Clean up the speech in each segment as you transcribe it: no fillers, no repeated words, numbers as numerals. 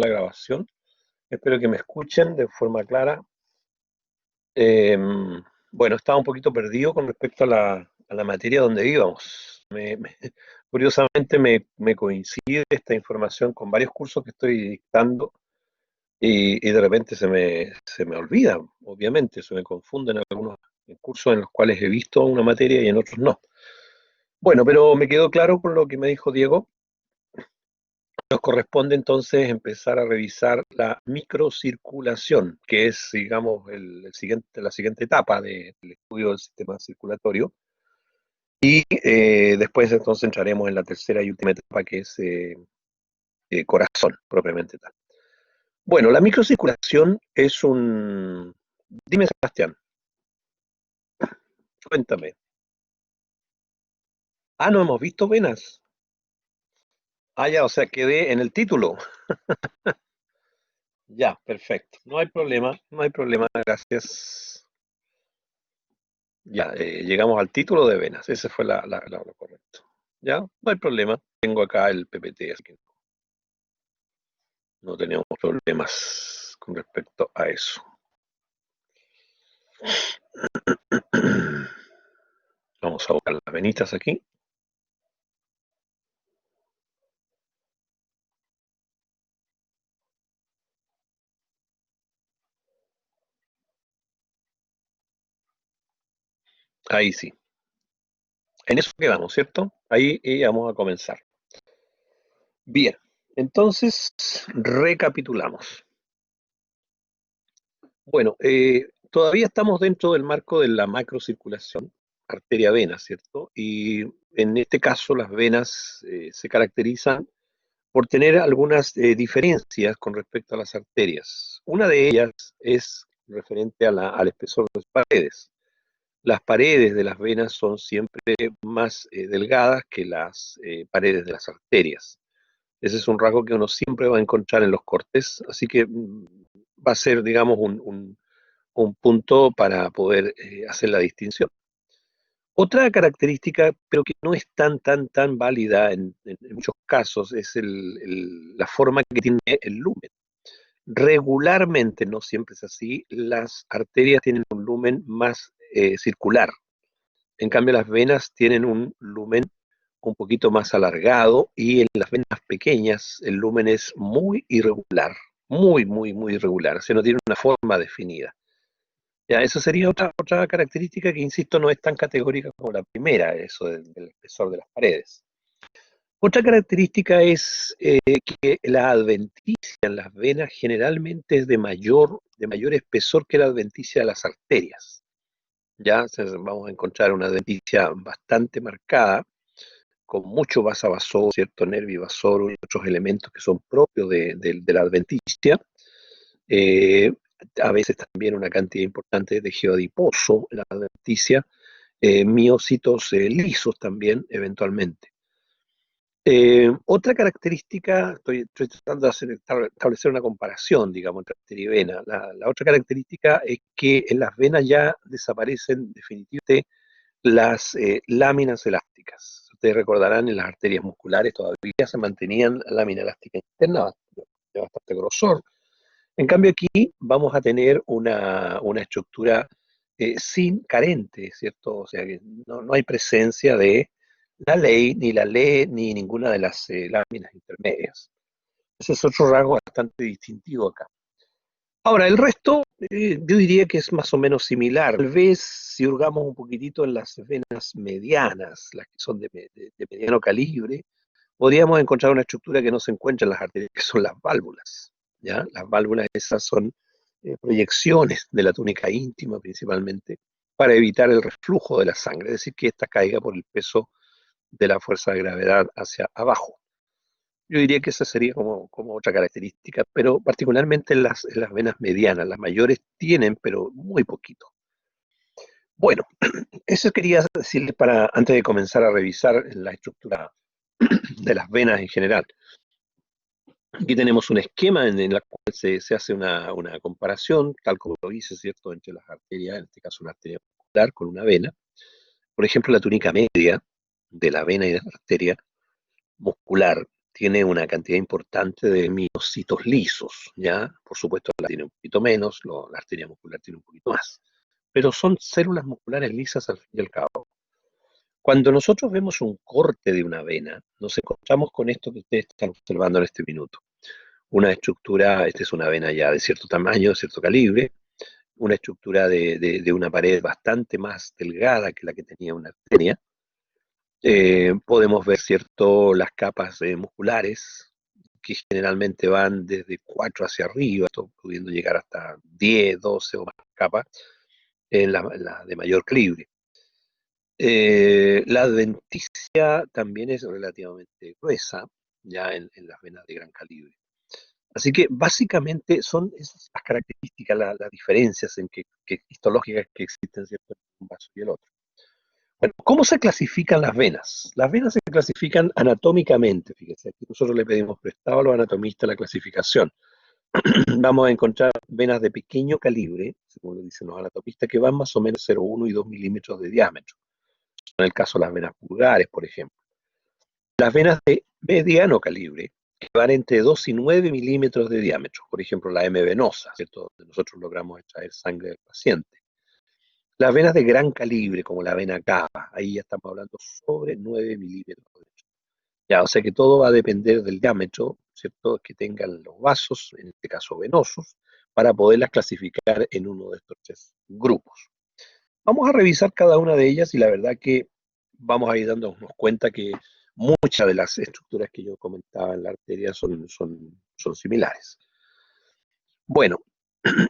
la grabación. Espero que me escuchen de forma clara. Bueno, estaba un poquito perdido con respecto a la materia donde íbamos. Curiosamente me coincide esta información con varios cursos que estoy dictando y de repente se me olvida, obviamente, se me confunden algunos cursos en los cuales he visto una materia y en otros no. Bueno, pero me quedó claro con lo que me dijo Diego. Nos corresponde entonces empezar a revisar la microcirculación, que es, digamos, la siguiente etapa del estudio del sistema circulatorio. Y después entonces entraremos en la tercera y última etapa, que es corazón, propiamente tal. Bueno, la microcirculación es un... Dime, Sebastián, cuéntame. Ah, no hemos visto venas. Ah, ya, o sea, quedé en el título. Ya, perfecto. No hay problema, no hay problema, gracias. Ya, llegamos al título de venas, ese fue lo correcto. Ya, no hay problema, tengo acá el PPT, así que no tenemos problemas con respecto a eso. Vamos a buscar las venitas aquí. Ahí sí. En eso quedamos, ¿cierto? Ahí vamos a comenzar. Bien, entonces recapitulamos. Bueno, todavía estamos dentro del marco de la macrocirculación, arteria-vena, ¿cierto? Y en este caso las venas se caracterizan por tener algunas diferencias con respecto a las arterias. Una de ellas es referente al espesor de las paredes. Las paredes de las venas son siempre más delgadas que las paredes de las arterias. Ese es un rasgo que uno siempre va a encontrar en los cortes, así que va a ser, digamos, un punto para poder hacer la distinción. Otra característica, pero que no es tan válida en muchos casos, es la forma que tiene el lumen. Regularmente, no siempre es así, las arterias tienen un lumen más circular. En cambio, las venas tienen un lumen un poquito más alargado y en las venas pequeñas el lumen es muy irregular, muy irregular, o sea, no tiene una forma definida. Ya, eso sería otra característica que, insisto, no es tan categórica como la primera, eso del espesor de las paredes. Otra característica es que la adventicia en las venas generalmente es de mayor espesor que la adventicia de las arterias. Ya vamos a encontrar una adventicia bastante marcada, con mucho vasavasorum, cierto nervio vasorum y otros elementos que son propios de la adventicia. Eh, a veces también una cantidad importante de tejido adiposo en la adventicia, miocitos lisos también eventualmente. Otra característica, estoy tratando de establecer una comparación, digamos, entre arteria y vena. La otra característica es que en las venas ya desaparecen definitivamente las láminas elásticas. Ustedes recordarán, en las arterias musculares todavía se mantenían la lámina elástica interna de bastante grosor. En cambio aquí vamos a tener una estructura sin carente, ¿cierto? O sea que no hay presencia de la ley, ni ninguna de las láminas intermedias. Ese es otro rasgo bastante distintivo acá. Ahora, el resto yo diría que es más o menos similar. Tal vez si hurgamos un poquitito en las venas medianas, las que son de mediano calibre, podríamos encontrar una estructura que no se encuentra en las arterias, que son las válvulas. ¿Ya? Las válvulas esas son proyecciones de la túnica íntima principalmente para evitar el reflujo de la sangre, es decir, que ésta caiga por el peso de la fuerza de gravedad hacia abajo. Yo diría que esa sería como otra característica, pero particularmente en las venas medianas, las mayores tienen, pero muy poquito. Bueno, eso quería decirles antes de comenzar a revisar la estructura de las venas en general. Aquí tenemos un esquema en el cual se hace una comparación, tal como lo hice, ¿cierto?, entre las arterias, en este caso una arteria muscular con una vena. Por ejemplo, la túnica media de la vena y de la arteria muscular tiene una cantidad importante de miocitos lisos, ¿ya? Por supuesto, la tiene un poquito menos, la arteria muscular tiene un poquito más, pero son células musculares lisas al fin y al cabo. Cuando nosotros vemos un corte de una vena, nos encontramos con esto que ustedes están observando en este minuto. Una estructura, esta es una vena ya de cierto tamaño, de cierto calibre, una estructura de una pared bastante más delgada que la que tenía una arteria. Podemos ver, ¿cierto?, las capas musculares, que generalmente van desde 4 hacia arriba, pudiendo llegar hasta 10, 12 o más capas, en la de mayor calibre. La adventicia también es relativamente gruesa, ya en las venas de gran calibre. Así que básicamente son esas las características, las diferencias histológicas que existen, ¿cierto?, entre un vaso y el otro. Bueno, ¿cómo se clasifican las venas? Las venas se clasifican anatómicamente, fíjense, aquí nosotros le pedimos prestado a los anatomistas la clasificación. Vamos a encontrar venas de pequeño calibre, según lo dicen los anatomistas, que van más o menos 0,1 y 2 milímetros de diámetro. En el caso de las venas pulgares, por ejemplo. Las venas de mediano calibre, que van entre 2 y 9 milímetros de diámetro, por ejemplo la M venosa, ¿cierto?, donde nosotros logramos extraer sangre del paciente. Las venas de gran calibre, como la vena cava, ahí ya estamos hablando sobre 9 milímetros. Ya, o sea que todo va a depender del diámetro, ¿cierto?, que tengan los vasos, en este caso venosos, para poderlas clasificar en uno de estos tres grupos. Vamos a revisar cada una de ellas y la verdad que vamos a ir dándonos cuenta que muchas de las estructuras que yo comentaba en la arteria son similares. Bueno,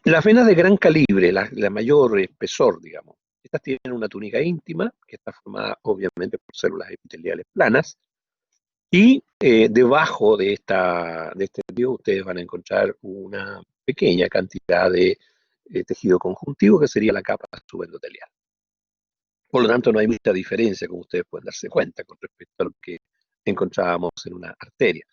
las venas de gran calibre, la mayor espesor, digamos, estas tienen una túnica íntima que está formada obviamente por células epiteliales planas y debajo de este río ustedes van a encontrar una pequeña cantidad de tejido conjuntivo que sería la capa subendotelial. Por lo tanto, no hay mucha diferencia, como ustedes pueden darse cuenta, con respecto a lo que encontrábamos en una arteria.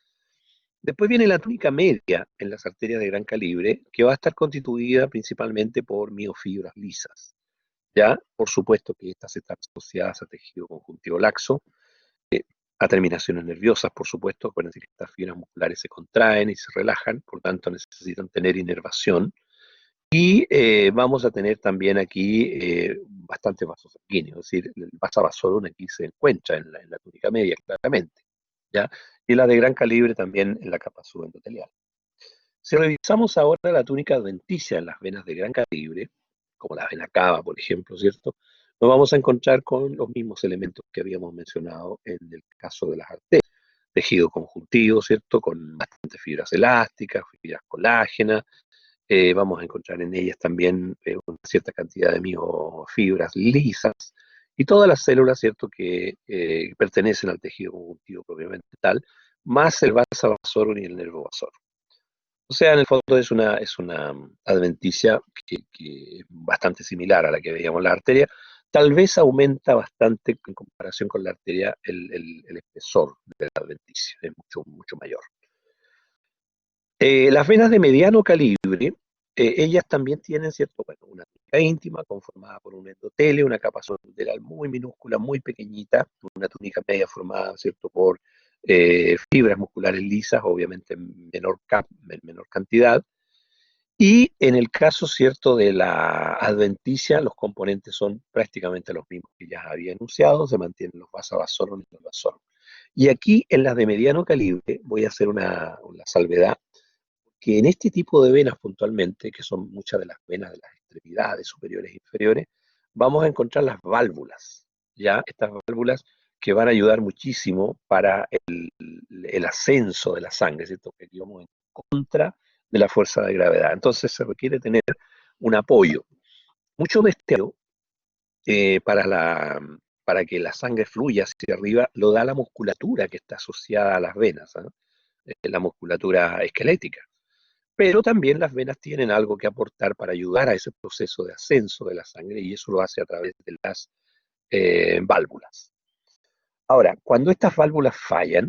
Después viene la túnica media en las arterias de gran calibre, que va a estar constituida principalmente por miofibras lisas. Ya, por supuesto que estas están asociadas a tejido conjuntivo laxo, a terminaciones nerviosas, por supuesto. Acuérdense que estas fibras musculares se contraen y se relajan, por tanto necesitan tener inervación. Y vamos a tener también aquí bastantes vasos sanguíneos, es decir, el vaso vasorum aquí se encuentra en la túnica media, claramente, ¿ya? Y la de gran calibre también en la capa subendotelial. Si revisamos ahora la túnica adventicia en las venas de gran calibre, como la vena cava, por ejemplo, ¿cierto?, nos vamos a encontrar con los mismos elementos que habíamos mencionado en el caso de las arterias. Tejido conjuntivo, ¿cierto?, con bastantes fibras elásticas, fibras colágenas. Vamos a encontrar en ellas también una cierta cantidad de miofibras lisas y todas las células, ¿cierto?, que pertenecen al tejido conjuntivo propiamente tal, más el vasa vasorum y el nervo vasorum. O sea, en el fondo es una adventicia que es bastante similar a la que veíamos en la arteria. Tal vez aumenta bastante en comparación con la arteria el espesor de la adventicia, es mucho, mucho mayor. Las venas de mediano calibre, ellas también tienen, ¿cierto?, bueno, una túnica íntima conformada por un endotelio, una capa subendotelial muy minúscula, muy pequeñita, una túnica media formada, ¿cierto?, por fibras musculares lisas, obviamente en menor cantidad. Y en el caso, ¿cierto?, de la adventicia, los componentes son prácticamente los mismos que ya había enunciado, se mantienen los vasavasorum y los vasorum. Y aquí, en las de mediano calibre, voy a hacer una salvedad, que en este tipo de venas puntualmente, que son muchas de las venas de las extremidades superiores e inferiores, vamos a encontrar las válvulas, ¿ya? Estas válvulas que van a ayudar muchísimo para el ascenso de la sangre, ¿cierto? Que aquí vamos en contra de la fuerza de gravedad. Entonces se requiere tener un apoyo. Mucho de este apoyo para que la sangre fluya hacia arriba lo da la musculatura que está asociada a las venas, ¿no? La musculatura esquelética. Pero también las venas tienen algo que aportar para ayudar a ese proceso de ascenso de la sangre y eso lo hace a través de las válvulas. Ahora, cuando estas válvulas fallan,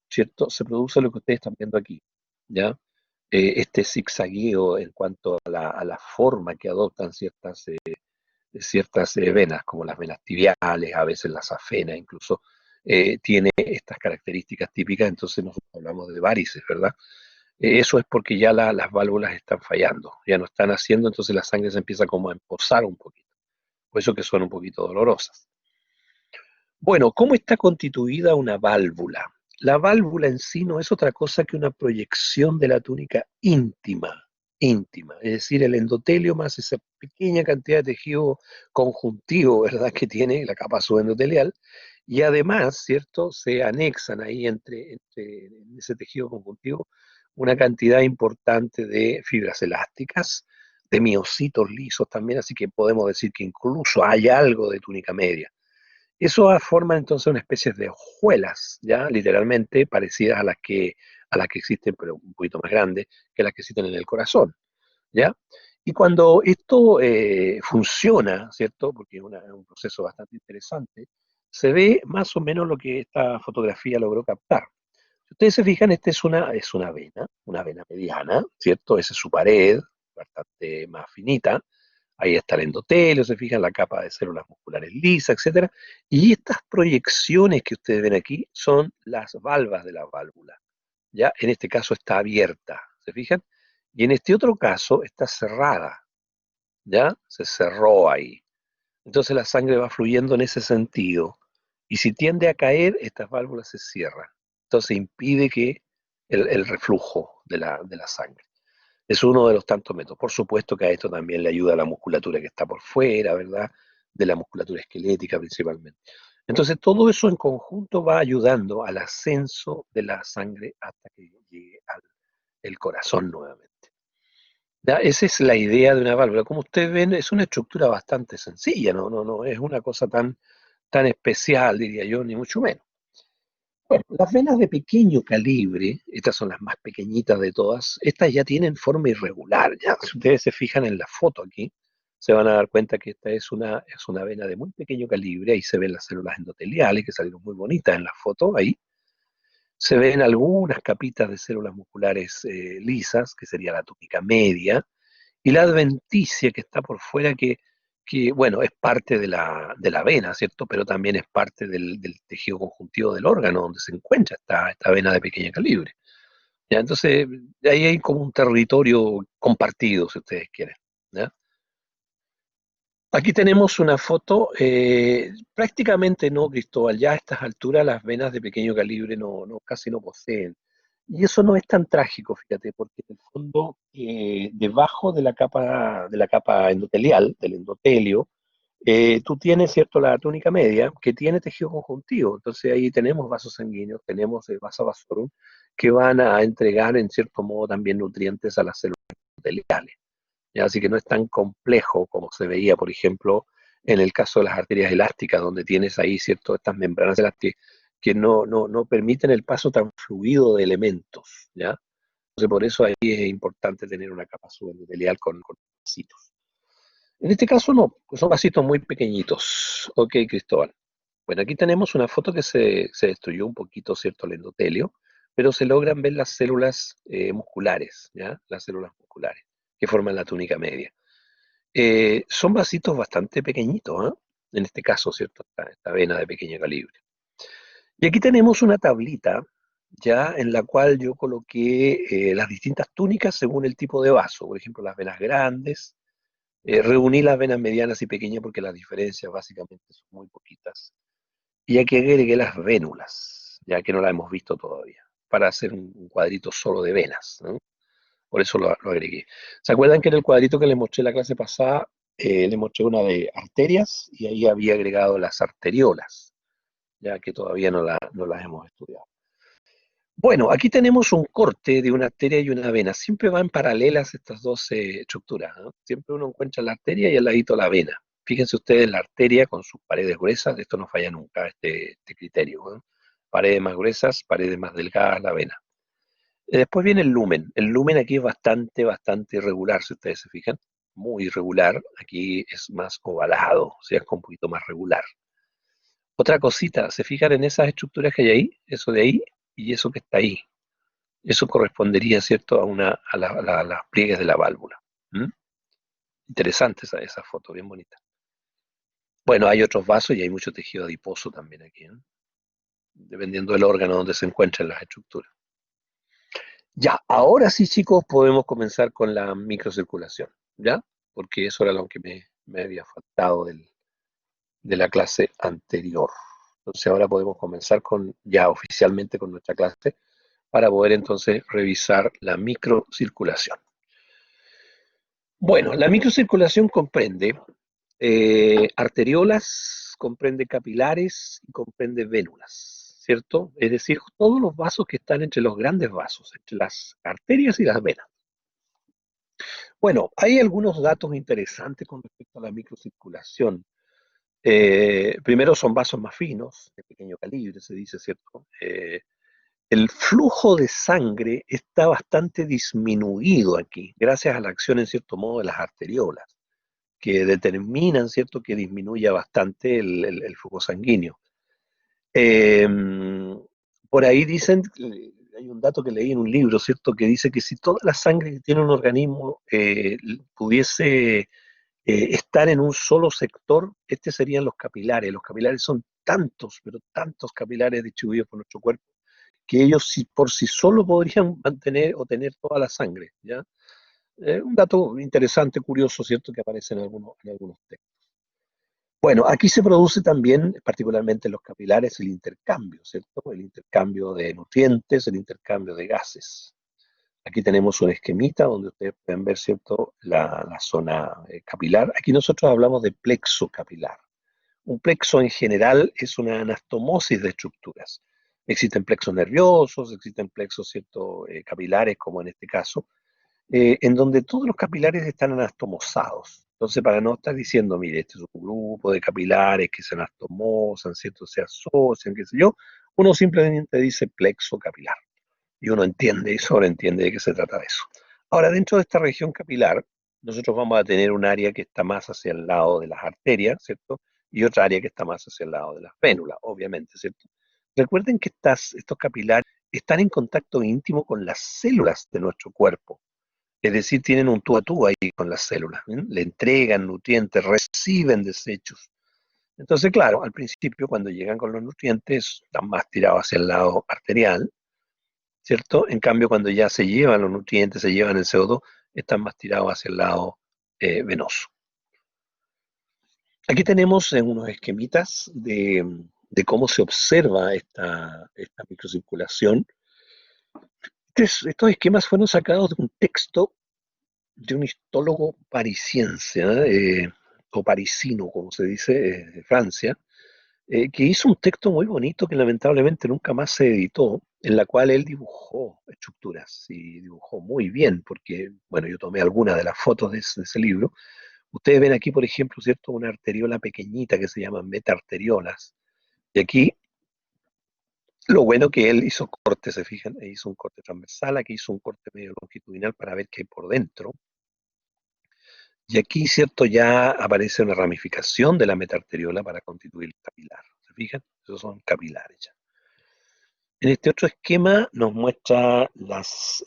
¿cierto?, se produce lo que ustedes están viendo aquí, ¿ya? Este zigzagueo en cuanto a la forma que adoptan ciertas venas, como las venas tibiales, a veces las afenas, incluso tiene estas características típicas, entonces nosotros hablamos de varices, ¿verdad? Eso es porque ya las válvulas están fallando, ya no están haciendo, entonces la sangre se empieza como a emposar un poquito, por eso que son un poquito dolorosas. Bueno, ¿cómo está constituida una válvula? La válvula en sí no es otra cosa que una proyección de la túnica íntima, es decir, el endotelio más esa pequeña cantidad de tejido conjuntivo, ¿verdad?, que tiene la capa subendotelial, y además, ¿cierto?, se anexan ahí en ese tejido conjuntivo una cantidad importante de fibras elásticas, de miocitos lisos también, así que podemos decir que incluso hay algo de túnica media. Eso forma entonces una especie de hojuelas, ya literalmente parecidas a las que existen, pero un poquito más grandes que las que existen en el corazón, ¿ya? Y cuando esto funciona, ¿cierto? Porque es un proceso bastante interesante, se ve más o menos lo que esta fotografía logró captar. Si ustedes se fijan, esta es una vena mediana, ¿cierto? Esa es su pared, bastante más finita. Ahí está el endotelio, se fijan, la capa de células musculares lisas, etcétera. Y estas proyecciones que ustedes ven aquí son las valvas de la válvula. ¿Ya? En este caso está abierta, ¿se fijan? Y en este otro caso está cerrada, ¿ya? Se cerró ahí. Entonces la sangre va fluyendo en ese sentido. Y si tiende a caer, estas válvulas se cierran. Entonces impide que el reflujo de la sangre. Es uno de los tantos métodos. Por supuesto que a esto también le ayuda a la musculatura que está por fuera, ¿verdad? De la musculatura esquelética principalmente. Entonces todo eso en conjunto va ayudando al ascenso de la sangre hasta que llegue al el corazón nuevamente. ¿Ya? Esa es la idea de una válvula. Como ustedes ven, es una estructura bastante sencilla, no es una cosa tan especial, diría yo, ni mucho menos. Bueno, las venas de pequeño calibre, estas son las más pequeñitas de todas, estas ya tienen forma irregular. Ya, si ustedes se fijan en la foto aquí, se van a dar cuenta que esta es una vena de muy pequeño calibre. Ahí se ven las células endoteliales que salieron muy bonitas en la foto. Ahí se ven algunas capitas de células musculares lisas, que sería la túnica media, y la adventicia que está por fuera, bueno, es parte de la vena, ¿cierto? Pero también es parte del tejido conjuntivo del órgano donde se encuentra esta vena de pequeño calibre. ¿Ya? Entonces, ahí hay como un territorio compartido, si ustedes quieren. ¿Ya? Aquí tenemos una foto, prácticamente no, Cristóbal, ya a estas alturas las venas de pequeño calibre casi no poseen. Y eso no es tan trágico, fíjate, porque en el fondo, debajo de la capa endotelial, del endotelio, tú tienes, ¿cierto?, la túnica media que tiene tejido conjuntivo. Entonces ahí tenemos vasos sanguíneos, tenemos vasa vasorum, que van a entregar en cierto modo también nutrientes a las células endoteliales. ¿Ya? Así que no es tan complejo como se veía, por ejemplo, en el caso de las arterias elásticas, donde tienes ahí, ¿cierto?, estas membranas elásticas que no permiten el paso tan fluido de elementos, ¿ya? Entonces, por eso ahí es importante tener una capa subendotelial con vasitos. En este caso no, pues son vasitos muy pequeñitos. Ok, Cristóbal. Bueno, aquí tenemos una foto que se destruyó un poquito, ¿cierto?, el endotelio, pero se logran ver las células musculares, ¿ya? Las células musculares que forman la túnica media. Son vasitos bastante pequeñitos, ¿ah? En este caso, ¿cierto? Esta vena de pequeño calibre. Y aquí tenemos una tablita, ya en la cual yo coloqué las distintas túnicas según el tipo de vaso. Por ejemplo, las venas grandes. Reuní las venas medianas y pequeñas porque las diferencias básicamente son muy poquitas. Y aquí agregué las vénulas, ya que no las hemos visto todavía, para hacer un cuadrito solo de venas, ¿no? Por eso lo agregué. ¿Se acuerdan que en el cuadrito que les mostré la clase pasada, les mostré una de arterias y ahí había agregado las arteriolas, ya que todavía no las hemos estudiado? Bueno, aquí tenemos un corte de una arteria y una vena. Siempre van paralelas estas dos estructuras, ¿no? Siempre uno encuentra la arteria y al ladito la vena. Fíjense ustedes la arteria con sus paredes gruesas, de esto no falla nunca este criterio, ¿no? Paredes más gruesas, paredes más delgadas, la vena. Después viene el lumen. El lumen aquí es bastante irregular, si ustedes se fijan. Muy irregular. Aquí es más ovalado, o sea, es un poquito más regular. Otra cosita, ¿se fijan en esas estructuras que hay ahí? Eso de ahí y eso que está ahí. Eso correspondería, ¿cierto?, a las pliegues de la válvula. ¿Mm? Interesante esa foto, bien bonita. Bueno, hay otros vasos y hay mucho tejido adiposo también aquí, ¿no? dependiendo del órgano donde se encuentren las estructuras. Ya, ahora sí, chicos, podemos comenzar con la microcirculación, ¿ya? Porque eso era lo que me había faltado de la clase anterior. Entonces ahora podemos comenzar con ya oficialmente con nuestra clase para poder entonces revisar la microcirculación. Bueno, la microcirculación comprende arteriolas, comprende capilares y comprende vénulas, ¿cierto? Es decir, todos los vasos que están entre los grandes vasos, entre las arterias y las venas. Bueno, hay algunos datos interesantes con respecto a la microcirculación. Primero son vasos más finos, de pequeño calibre, se dice, ¿cierto? El flujo de sangre está bastante disminuido aquí, gracias a la acción, en cierto modo, de las arteriolas, que determinan, ¿cierto?, que disminuya bastante el flujo sanguíneo. Eh, por ahí dicen, hay un dato que leí en un libro, ¿cierto?, que dice que si toda la sangre que tiene un organismo pudiese estar en un solo sector, este serían los capilares. Los capilares son tantos, pero tantos capilares distribuidos por nuestro cuerpo, que ellos por sí solo podrían mantener o tener toda la sangre, ¿ya? Un dato interesante, curioso, ¿cierto?, que aparece en algunos textos. Bueno, aquí se produce también, particularmente en los capilares, el intercambio, ¿cierto? El intercambio de nutrientes, el intercambio de gases. Aquí tenemos un esquemita donde ustedes pueden ver, ¿cierto?, la zona capilar. Aquí nosotros hablamos de plexo capilar. Un plexo en general es una anastomosis de estructuras. Existen plexos nerviosos, existen plexos, ¿cierto?, capilares, como en este caso, en donde todos los capilares están anastomosados. Entonces, para no estar diciendo, mire, este es un grupo de capilares que se anastomosan, ¿cierto?, se asocian, qué sé yo, uno simplemente dice plexo capilar. Y uno entiende y sobreentiende de qué se trata de eso. Ahora, dentro de esta región capilar, nosotros vamos a tener un área que está más hacia el lado de las arterias, ¿cierto? Y otra área que está más hacia el lado de las vénulas, obviamente, ¿cierto? Recuerden que estos capilares están en contacto íntimo con las células de nuestro cuerpo. Es decir, tienen un tú a tú ahí con las células. ¿Eh? Le entregan nutrientes, reciben desechos. Entonces, claro, al principio, cuando llegan con los nutrientes, están más tirados hacia el lado arterial, ¿cierto? En cambio, cuando ya se llevan los nutrientes, se llevan el CO2, están más tirados hacia el lado venoso. Aquí tenemos unos esquemitas de cómo se observa esta microcirculación. Estos esquemas fueron sacados de un texto de un histólogo parisiense, o parisino, como se dice, de Francia, que hizo un texto muy bonito que lamentablemente nunca más se editó, en la cual él dibujó estructuras y dibujó muy bien, porque, bueno, yo tomé algunas de las fotos de ese libro. Ustedes ven aquí, por ejemplo, ¿cierto?, una arteriola pequeñita que se llama metaarteriolas. Y aquí, lo bueno que él hizo cortes, se fijan, hizo un corte transversal, aquí hizo un corte medio longitudinal para ver qué hay por dentro. Y aquí, ¿cierto?, ya aparece una ramificación de la metaarteriola para constituir el capilar. ¿Se fijan? Esos son capilares ya. En este otro esquema nos muestra unas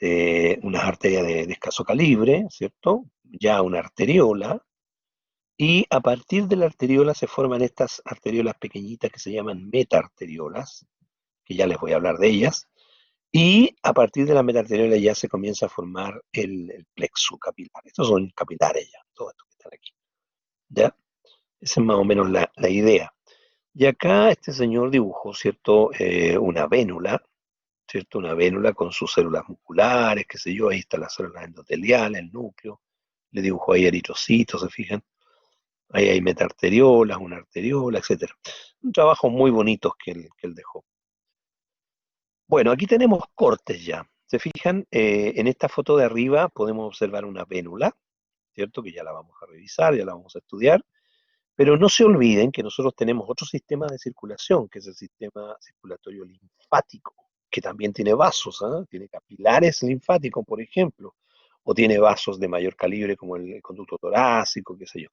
arterias de escaso calibre, ¿cierto? Ya una arteriola, y a partir de la arteriola se forman estas arteriolas pequeñitas que se llaman metaarteriolas, que ya les voy a hablar de ellas, y a partir de la metaarteriola ya se comienza a formar el plexo capilar. Estos son capilares ya, todos estos que están aquí. ¿Ya? Esa es más o menos la idea. Y acá este señor dibujó, ¿cierto?, una vénula, ¿cierto? Una vénula con sus células musculares, qué sé yo, ahí están las células endoteliales, el núcleo, le dibujó ahí eritrocitos, ¿se fijan? Ahí hay metarteriolas, una arteriola, etcétera. Un trabajo muy bonito que él dejó. Bueno, aquí tenemos cortes ya. ¿Se fijan? En esta foto de arriba podemos observar una vénula, ¿cierto? Que ya la vamos a revisar, ya la vamos a estudiar. Pero no se olviden que nosotros tenemos otro sistema de circulación, que es el sistema circulatorio linfático, que también tiene vasos, ¿eh? Tiene capilares linfáticos, por ejemplo, o tiene vasos de mayor calibre como el conducto torácico, qué sé yo.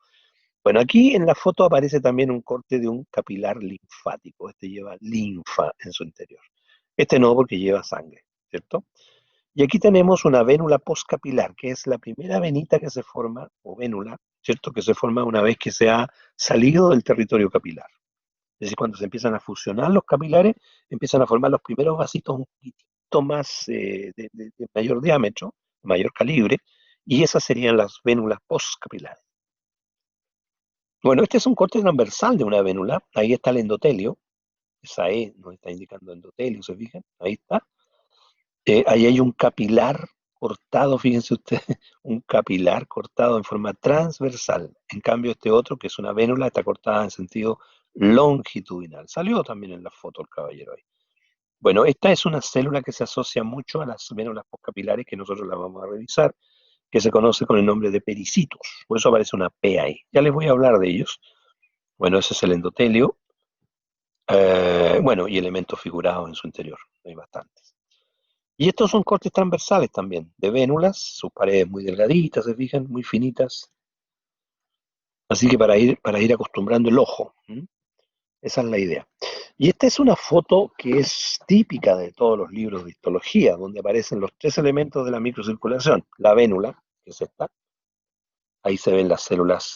Bueno, aquí en la foto aparece también un corte de un capilar linfático. Este lleva linfa en su interior. Este no, porque lleva sangre, ¿cierto? Y aquí tenemos una vénula postcapilar, que es la primera venita que se forma, o vénula, ¿cierto? Que se forma una vez que se ha salido del territorio capilar. Es decir, cuando se empiezan a fusionar los capilares, empiezan a formar los primeros vasitos un poquitito más de mayor diámetro, mayor calibre, y esas serían las vénulas postcapilares. Bueno, este es un corte transversal de una vénula. Ahí está el endotelio. Esa E nos está indicando endotelio, ¿se fijan? Ahí está. Ahí hay un capilar cortado, fíjense ustedes, un capilar cortado en forma transversal. En cambio, este otro, que es una vénula, está cortada en sentido longitudinal. Salió también en la foto el caballero ahí. Bueno, esta es una célula que se asocia mucho a las vénulas postcapilares que nosotros la vamos a revisar, que se conoce con el nombre de pericitos. Por eso aparece una P ahí. Ya les voy a hablar de ellos. Bueno, ese es el endotelio. Bueno, y elementos figurados en su interior. Hay bastantes. Y estos son cortes transversales también, de vénulas, sus paredes muy delgaditas, se fijan, muy finitas. Así que para ir acostumbrando el ojo. Esa es la idea. Y esta es una foto que es típica de todos los libros de histología, donde aparecen los tres elementos de la microcirculación. La vénula, que es esta, ahí se ven las células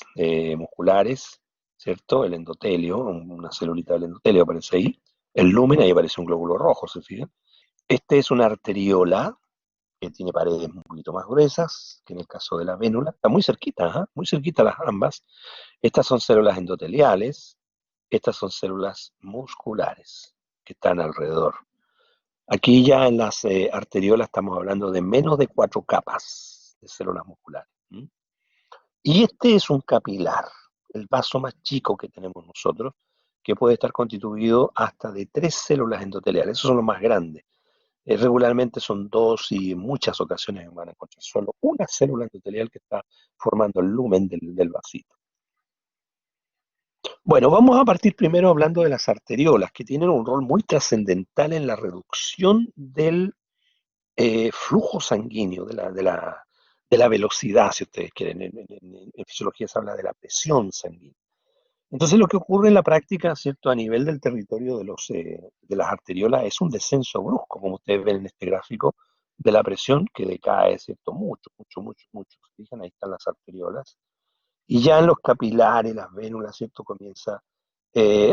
musculares, ¿cierto? El endotelio, una celulita del endotelio aparece ahí. El lumen, ahí aparece un glóbulo rojo, ¿se fijan? Este es una arteriola, que tiene paredes un poquito más gruesas, que en el caso de la vénula. Está muy cerquita, ¿ah? Muy cerquita las ambas. Estas son células endoteliales, estas son células musculares que están alrededor. Aquí ya en las arteriolas estamos hablando de menos de 4 capas de células musculares. Y este es un capilar, el vaso más chico que tenemos nosotros, que puede estar constituido hasta de 3 células endoteliales. Esos son los más grandes. Regularmente son dos y en muchas ocasiones van a encontrar solo una célula endotelial que está formando el lumen del vasito. Bueno, vamos a partir primero hablando de las arteriolas, que tienen un rol muy trascendental en la reducción del flujo sanguíneo, de la velocidad, si ustedes quieren. En fisiología se habla de la presión sanguínea. Entonces lo que ocurre en la práctica, ¿cierto? A nivel del territorio de las arteriolas es un descenso brusco, como ustedes ven en este gráfico, de la presión que decae, ¿cierto? Mucho, mucho, mucho, mucho. ¿Se fijan? Ahí están las arteriolas. Y ya en los capilares, las vénulas, ¿cierto? Comienza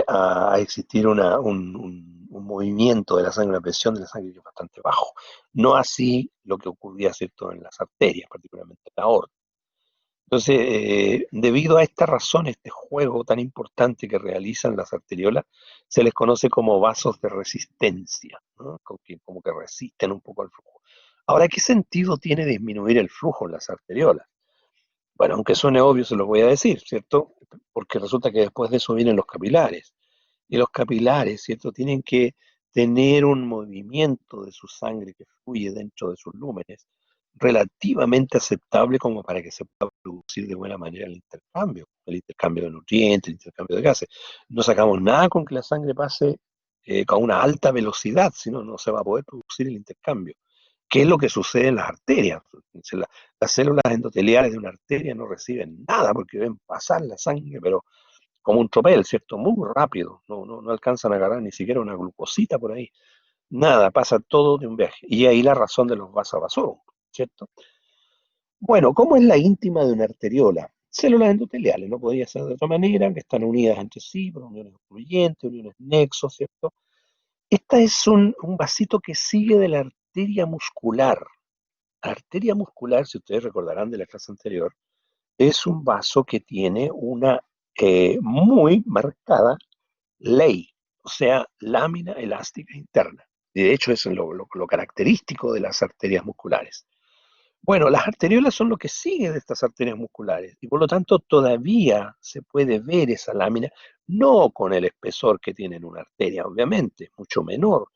a existir un movimiento de la sangre, una presión de la sangre que es bastante bajo. No así lo que ocurría, ¿cierto? En las arterias, particularmente en la aorta. Entonces, debido a esta razón, este juego tan importante que realizan las arteriolas, se les conoce como vasos de resistencia, ¿no? Como que resisten un poco al flujo. Ahora, ¿qué sentido tiene disminuir el flujo en las arteriolas? Bueno, aunque suene obvio, se lo voy a decir, ¿cierto? Porque resulta que después de eso vienen los capilares. Y los capilares, ¿cierto? Tienen que tener un movimiento de su sangre que fluye dentro de sus lúmenes relativamente aceptable como para que se pueda producir de buena manera el intercambio de nutrientes, el intercambio de gases. No sacamos nada con que la sangre pase con una alta velocidad, sino no se va a poder producir el intercambio. ¿Qué es lo que sucede en las arterias? Las células endoteliales de una arteria no reciben nada porque ven pasar la sangre, pero como un tropel, ¿cierto? Muy rápido, no alcanzan a agarrar ni siquiera una glucosita por ahí. Nada, pasa todo de un viaje. Y ahí la razón de los vasovasorum, ¿cierto? Bueno, ¿cómo es la íntima de una arteriola? Células endoteliales, no podría ser de otra manera, que están unidas entre sí por uniones ocluyentes, uniones nexos, ¿cierto? Esta es un vasito que sigue de la arteria muscular. La arteria muscular, si ustedes recordarán de la clase anterior, es un vaso que tiene una muy marcada ley, o sea, lámina elástica interna. Y de hecho, eso es lo característico de las arterias musculares. Bueno, las arteriolas son lo que sigue de estas arterias musculares y por lo tanto todavía se puede ver esa lámina, no con el espesor que tiene en una arteria, obviamente, mucho menor.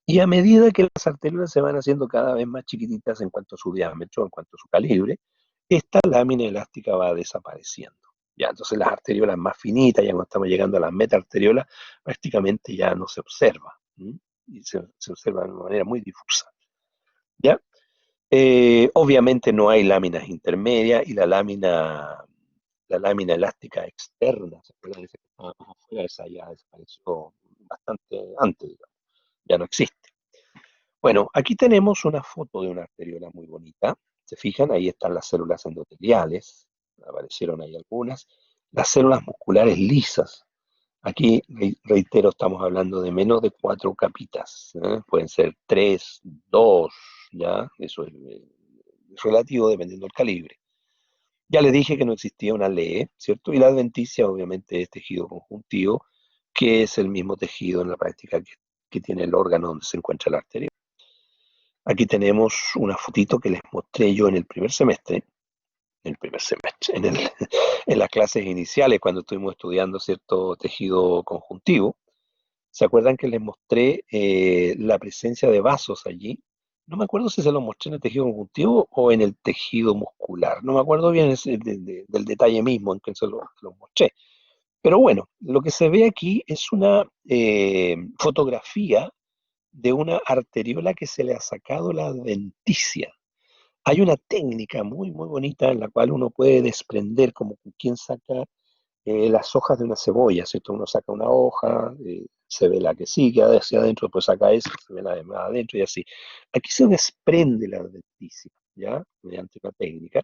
Y a medida que las arteriolas se van haciendo cada vez más chiquititas en cuanto a su diámetro, en cuanto a su calibre, esta lámina elástica va desapareciendo. Ya, entonces las arteriolas más finitas, ya cuando estamos llegando a las metaarteriolas, prácticamente ya no se observa. ¿M? Y se observa de una manera muy difusa. ¿Ya? Obviamente no hay láminas intermedias y la lámina elástica externa, ¿se acuerdan? Esa que estaba más afuera, esa ya desapareció bastante antes, digamos. Ya no existe. Bueno, aquí tenemos una foto de una arteriola muy bonita. ¿Se fijan? Ahí están las células endoteliales. Aparecieron ahí algunas. Las células musculares lisas. Aquí, reitero, estamos hablando de menos de 4 capitas, ¿eh? Pueden ser 3, 2, ¿ya? Eso es relativo dependiendo del calibre. Ya les dije que no existía una ley, ¿cierto? Y la adventicia obviamente es tejido conjuntivo, que es el mismo tejido en la práctica que tiene el órgano donde se encuentra la arteria. Aquí tenemos una fotito que les mostré yo en las clases iniciales cuando estuvimos estudiando cierto tejido conjuntivo. ¿Se acuerdan que les mostré la presencia de vasos allí? No me acuerdo si se los mostré en el tejido conjuntivo o en el tejido muscular. No me acuerdo bien del detalle mismo en que se los mostré. Pero bueno, lo que se ve aquí es una fotografía de una arteriola que se le ha sacado la adventicia. Hay una técnica muy, muy bonita en la cual uno puede desprender, como quien saca las hojas de una cebolla, ¿cierto? Uno saca una hoja, se ve la que sigue hacia adentro, después saca esa, se ve la demás adentro y así. Aquí se desprende la adventicia, ¿ya? Mediante una técnica,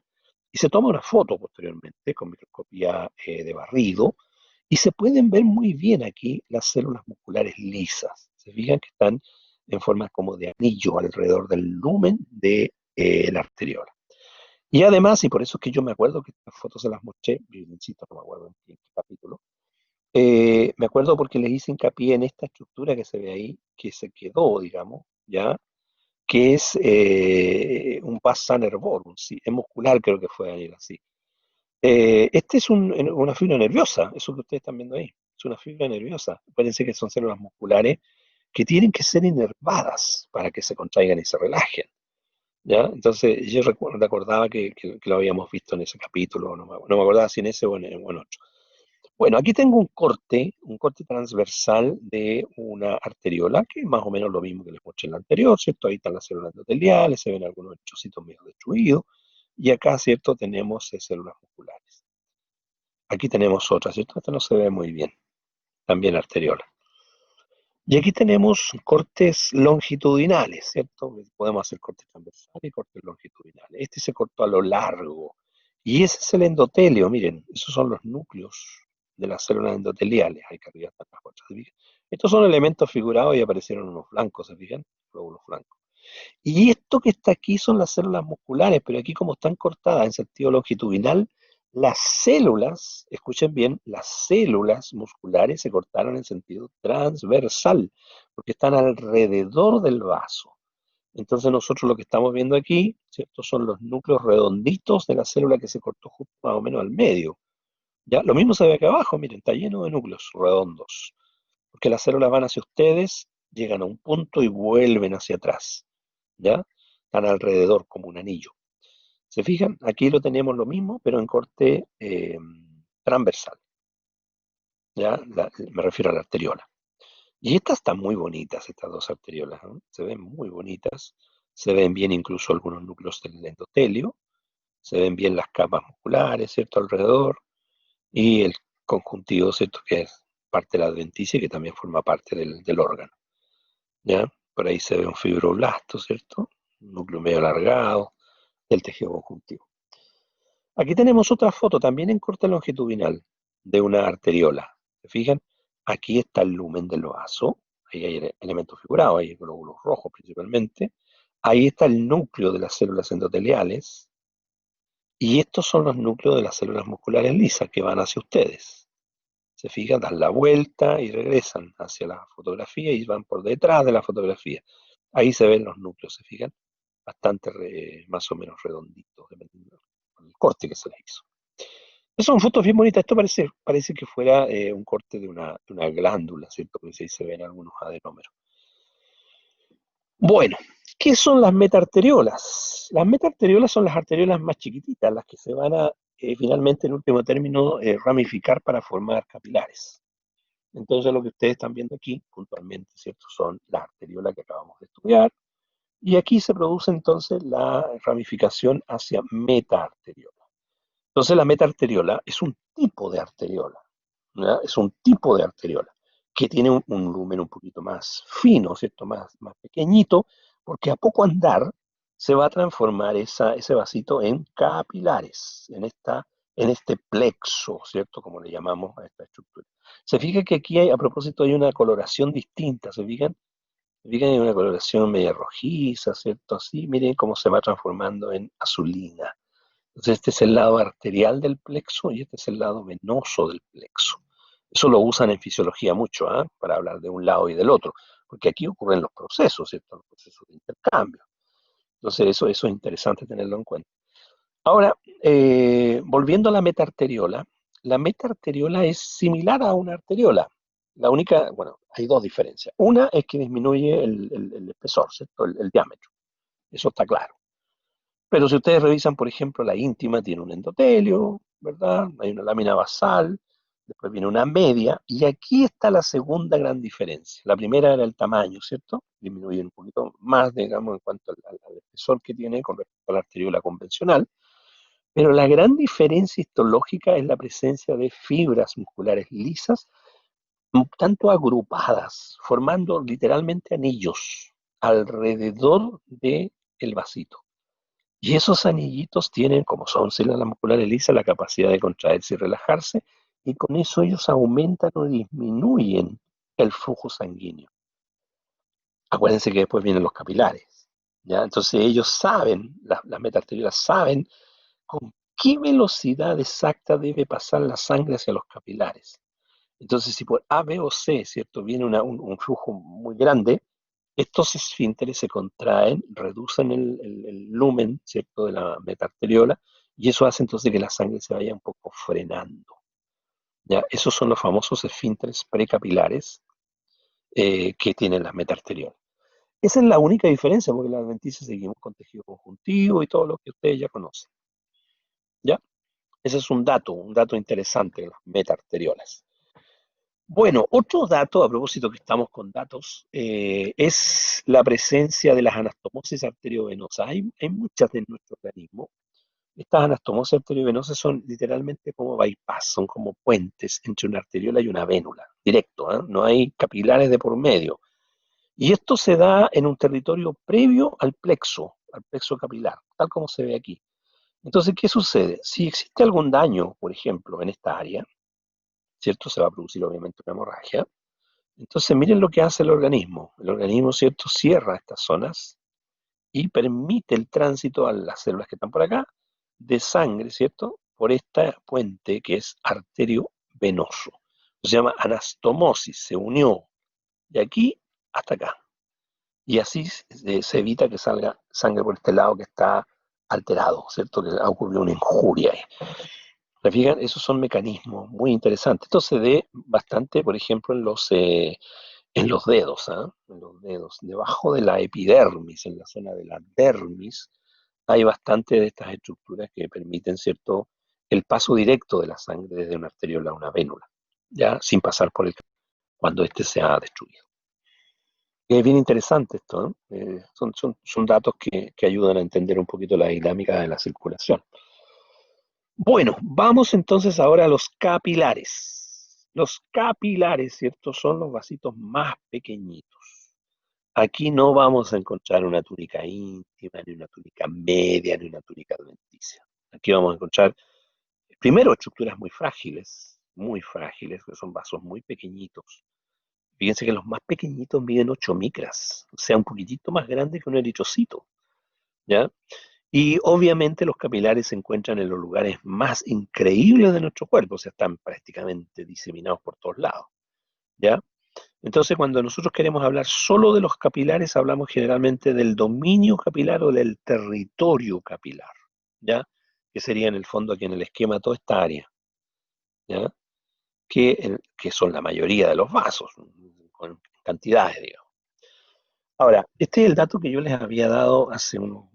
y se toma una foto posteriormente con microscopía de barrido, y se pueden ver muy bien aquí las células musculares lisas. Se fijan que están en forma como de anillo alrededor del lumen de la arteriola. Y además, y por eso es que yo me acuerdo que estas fotos se las mostré, yo insisto, no me acuerdo en qué capítulo, me acuerdo porque les hice hincapié en esta estructura que se ve ahí, que se quedó, digamos, ¿ya? Que es un pars nervorum, ¿sí? Es muscular, creo que fue ahí así. Este es una fibra nerviosa, eso que ustedes están viendo ahí, es una fibra nerviosa. Acuérdense que son células musculares que tienen que ser inervadas para que se contraigan y se relajen. ¿Ya? Entonces yo recordaba que lo habíamos visto en ese capítulo, no me acordaba si en ese o en otro. Bueno, aquí tengo un corte transversal de una arteriola, que es más o menos lo mismo que les mostré en la anterior, ¿cierto? Ahí están las células endoteliales, se ven algunos trocitos medio destruidos, y acá, ¿cierto? Tenemos células musculares. Aquí tenemos otra, ¿cierto? Esta no se ve muy bien, también arteriola. Y aquí tenemos cortes longitudinales, ¿cierto? Podemos hacer cortes transversales y cortes longitudinales. Este se cortó a lo largo. Y ese es el endotelio, miren, esos son los núcleos de las células endoteliales. Ahí que arriba están las otras, ¿se fijan? Estos son elementos figurados y aparecieron unos blancos, ¿se fijan? Glóbulos blancos. Y esto que está aquí son las células musculares, pero aquí como están cortadas en sentido longitudinal, las células, escuchen bien, las células musculares se cortaron en sentido transversal, porque están alrededor del vaso. Entonces nosotros lo que estamos viendo aquí, ¿cierto? Son los núcleos redonditos de la célula que se cortó justo más o menos al medio. ¿Ya? Lo mismo se ve acá abajo, miren, está lleno de núcleos redondos, porque las células van hacia ustedes, llegan a un punto y vuelven hacia atrás. ¿Ya? Están alrededor como un anillo. ¿Se fijan? Aquí lo tenemos lo mismo, pero en corte transversal. ¿Ya? Me refiero a la arteriola. Y estas están muy bonitas, estas dos arteriolas, ¿no? Se ven muy bonitas. Se ven bien incluso algunos núcleos del endotelio. Se ven bien las capas musculares, ¿cierto? Alrededor. Y el conjuntivo, ¿cierto? Que es parte de la adventicia y que también forma parte del órgano. ¿Ya? Por ahí se ve un fibroblasto, ¿cierto? Un núcleo medio alargado del tejido conjuntivo. Aquí tenemos otra foto también en corte longitudinal de una arteriola. ¿Se fijan? Aquí está el lumen del vaso. Ahí hay elementos figurados, hay glóbulos rojos principalmente. Ahí está el núcleo de las células endoteliales. Y estos son los núcleos de las células musculares lisas que van hacia ustedes. Se fijan, dan la vuelta y regresan hacia la fotografía y van por detrás de la fotografía. Ahí se ven los núcleos, se fijan, bastante más o menos redonditos, dependiendo del corte que se les hizo. Estas son fotos bien bonitas. Esto parece que fuera un corte de una glándula, ¿cierto? Porque ahí se ven algunos adenómeros. Bueno, ¿qué son las metaarteriolas? Las metaarteriolas son las arteriolas más chiquititas, las que se van a finalmente, en último término, ramificar para formar capilares. Entonces, lo que ustedes están viendo aquí, puntualmente, ¿cierto? Son las arteriolas que acabamos de estudiar. Y aquí se produce entonces la ramificación hacia metaarteriola. Entonces la metaarteriola es un tipo de arteriola, ¿ya? Es un tipo de arteriola que tiene un lumen un poquito más fino, ¿cierto? Más pequeñito, porque a poco andar se va a transformar ese vasito en capilares, en este plexo, ¿cierto? Como le llamamos a esta estructura. Se fija que aquí hay, a propósito, hay una coloración distinta, ¿se fijan? Se fijan, hay una coloración media rojiza, ¿cierto? Así, miren cómo se va transformando en azulina. Entonces, este es el lado arterial del plexo y este es el lado venoso del plexo. Eso lo usan en fisiología mucho, ¿ah? Para hablar de un lado y del otro, porque aquí ocurren los procesos, ¿cierto? Los procesos de intercambio. Entonces, eso es interesante tenerlo en cuenta. Ahora, volviendo a la metaarteriola es similar a una arteriola. La única, bueno, hay dos diferencias. Una es que disminuye el espesor, ¿cierto? El diámetro. Eso está claro. Pero si ustedes revisan, por ejemplo, la íntima tiene un endotelio, ¿verdad? Hay una lámina basal, después viene una media, y aquí está la segunda gran diferencia. La primera era el tamaño, ¿cierto? Disminuye un poquito más, digamos, en cuanto al espesor que tiene con respecto a la arteriola convencional. Pero la gran diferencia histológica es la presencia de fibras musculares lisas, tanto agrupadas, formando literalmente anillos alrededor del vasito. Y esos anillitos tienen, como son células musculares lisas, la capacidad de contraerse y relajarse, y con eso ellos aumentan o disminuyen el flujo sanguíneo. Acuérdense que después vienen los capilares, ¿ya? Entonces ellos saben, las metaarteriolas saben con qué velocidad exacta debe pasar la sangre hacia los capilares. Entonces, si por A, B o C, ¿cierto? Viene un flujo muy grande, estos esfínteres se contraen, reducen el lumen, ¿cierto? De la metaarteriola, y eso hace entonces que la sangre se vaya un poco frenando. ¿Ya? Esos son los famosos esfínteres precapilares que tienen las metaarteriolas. Esa es la única diferencia, porque las adventicias seguimos con tejido conjuntivo y todo lo que ustedes ya conocen. ¿Ya? Ese es un dato interesante de las metaarteriolas. Bueno, otro dato, a propósito que estamos con datos, es la presencia de las anastomosis arteriovenosas. Hay muchas en nuestro organismo. Estas anastomosis arteriovenosas son literalmente como bypass, son como puentes entre una arteriola y una vénula, directo, ¿eh? No hay capilares de por medio. Y esto se da en un territorio previo al plexo capilar, tal como se ve aquí. Entonces, ¿qué sucede? Si existe algún daño, por ejemplo, en esta área, ¿cierto? Se va a producir obviamente una hemorragia. Entonces, miren lo que hace el organismo. El organismo, ¿cierto? Cierra estas zonas y permite el tránsito a las células que están por acá de sangre, ¿cierto? Por esta puente que es arterio venoso. Se llama anastomosis, se unió de aquí hasta acá. Y así se evita que salga sangre por este lado que está alterado, ¿cierto? Que ha ocurrido una injuria ahí. ¿Se fijan? Esos son mecanismos muy interesantes. Esto se ve bastante, por ejemplo, en los dedos, ¿ah? En los dedos. Debajo de la epidermis, en la zona de la dermis, hay bastante de estas estructuras que permiten, ¿cierto?, el paso directo de la sangre desde una arteriola a una vénula, ya sin pasar por el cuando éste se ha destruido. Es bien interesante esto, ¿no? Son datos que ayudan a entender un poquito la dinámica de la circulación. Bueno, vamos entonces ahora a los capilares. Los capilares, ¿cierto? Son los vasitos más pequeñitos. Aquí no vamos a encontrar una túnica íntima, ni una túnica media, ni una túnica adventicia. Aquí vamos a encontrar, primero, estructuras muy frágiles, que son vasos muy pequeñitos. Fíjense que los más pequeñitos miden 8 micras, o sea, un poquitito más grande que un eritrocito, ¿ya? Y obviamente los capilares se encuentran en los lugares más increíbles de nuestro cuerpo, o sea, están prácticamente diseminados por todos lados, ¿ya? Entonces, cuando nosotros queremos hablar solo de los capilares, hablamos generalmente del dominio capilar o del territorio capilar, ¿ya? Que sería en el fondo aquí en el esquema toda esta área, ¿ya? Que son la mayoría de los vasos, con cantidades, digamos. Ahora, este es el dato que yo les había dado hace un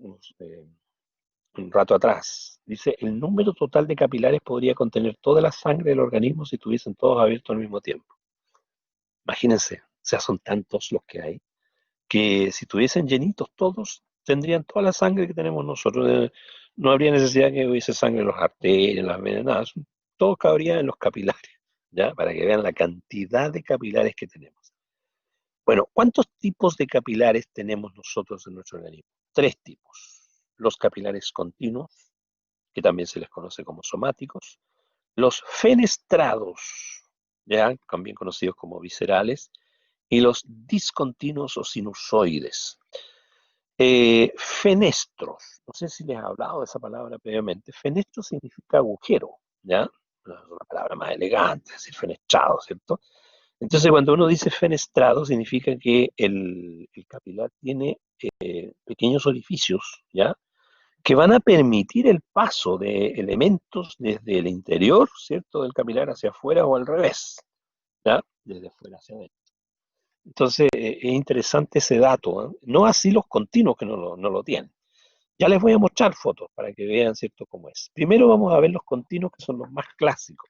rato atrás. Dice, el número total de capilares podría contener toda la sangre del organismo si estuviesen todos abiertos al mismo tiempo. Imagínense, o sea, son tantos los que hay, que si estuviesen llenitos todos, tendrían toda la sangre que tenemos nosotros. No habría necesidad que hubiese sangre en los arterias, en las venas, nada. Todo cabría en los capilares, ¿ya? Para que vean la cantidad de capilares que tenemos. Bueno, ¿cuántos tipos de capilares tenemos nosotros en nuestro organismo? Tres tipos. Los capilares continuos, que también se les conoce como somáticos, los fenestrados, ya también conocidos como viscerales, y los discontinuos o sinusoides. Fenestros, no sé si les he hablado de esa palabra previamente. Fenestro significa agujero, ¿ya? Es una palabra más elegante, es decir, fenestrado, ¿cierto? Entonces, cuando uno dice fenestrado, significa que el capilar tiene pequeños orificios, ¿ya? Que van a permitir el paso de elementos desde el interior, ¿cierto? Del capilar hacia afuera o al revés, ¿ya? Desde afuera hacia adentro. Entonces, es interesante ese dato, ¿eh? No así los continuos que no lo tienen. Ya les voy a mostrar fotos para que vean, ¿cierto?, cómo es. Primero vamos a ver los continuos, que son los más clásicos.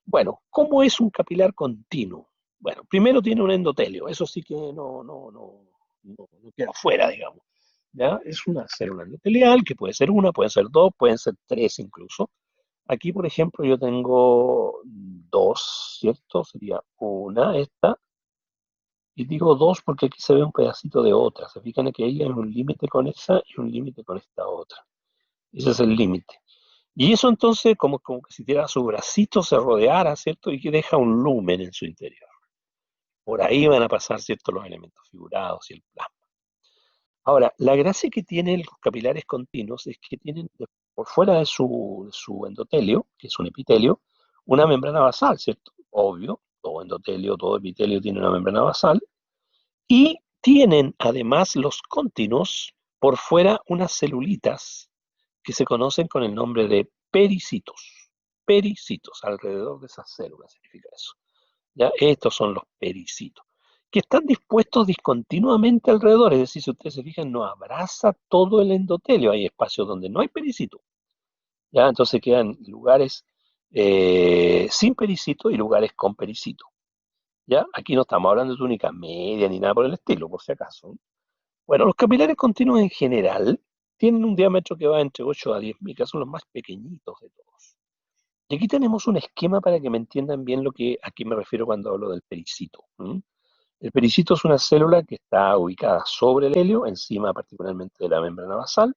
Bueno, ¿cómo es un capilar continuo? Bueno, primero tiene un endotelio, eso sí que no queda fuera, digamos. ¿Ya? Es una célula endotelial, que puede ser una, pueden ser dos, pueden ser tres incluso. Aquí, por ejemplo, yo tengo dos, ¿cierto? Sería una, esta, y digo dos porque aquí se ve un pedacito de otra. Se fijan que ahí hay un límite con esa y un límite con esta otra. Ese es el límite. Y eso entonces, como que si tirara su bracito, se rodeara, ¿cierto? Y que deja un lumen en su interior. Por ahí van a pasar, ¿cierto?, los elementos figurados y el plasma. Ahora, la gracia que tienen los capilares continuos es que tienen por fuera de su endotelio, que es un epitelio, una membrana basal, ¿cierto? Obvio, todo endotelio, todo epitelio tiene una membrana basal. Y tienen además los continuos por fuera unas celulitas que se conocen con el nombre de pericitos. Pericitos, alrededor de esas células significa eso. ¿Ya? Estos son los pericitos, que están dispuestos discontinuamente alrededor. Es decir, si ustedes se fijan, no abraza todo el endotelio. Hay espacios donde no hay pericito. ¿Ya? Entonces quedan lugares sin pericito y lugares con pericito. ¿Ya? Aquí no estamos hablando de túnica media ni nada por el estilo, por si acaso. Bueno, los capilares continuos en general tienen un diámetro que va entre 8 a 10 micras, son los más pequeñitos de todos. Y aquí tenemos un esquema para que me entiendan bien a qué me refiero cuando hablo del pericito. El pericito es una célula que está ubicada sobre el helio, encima particularmente de la membrana basal.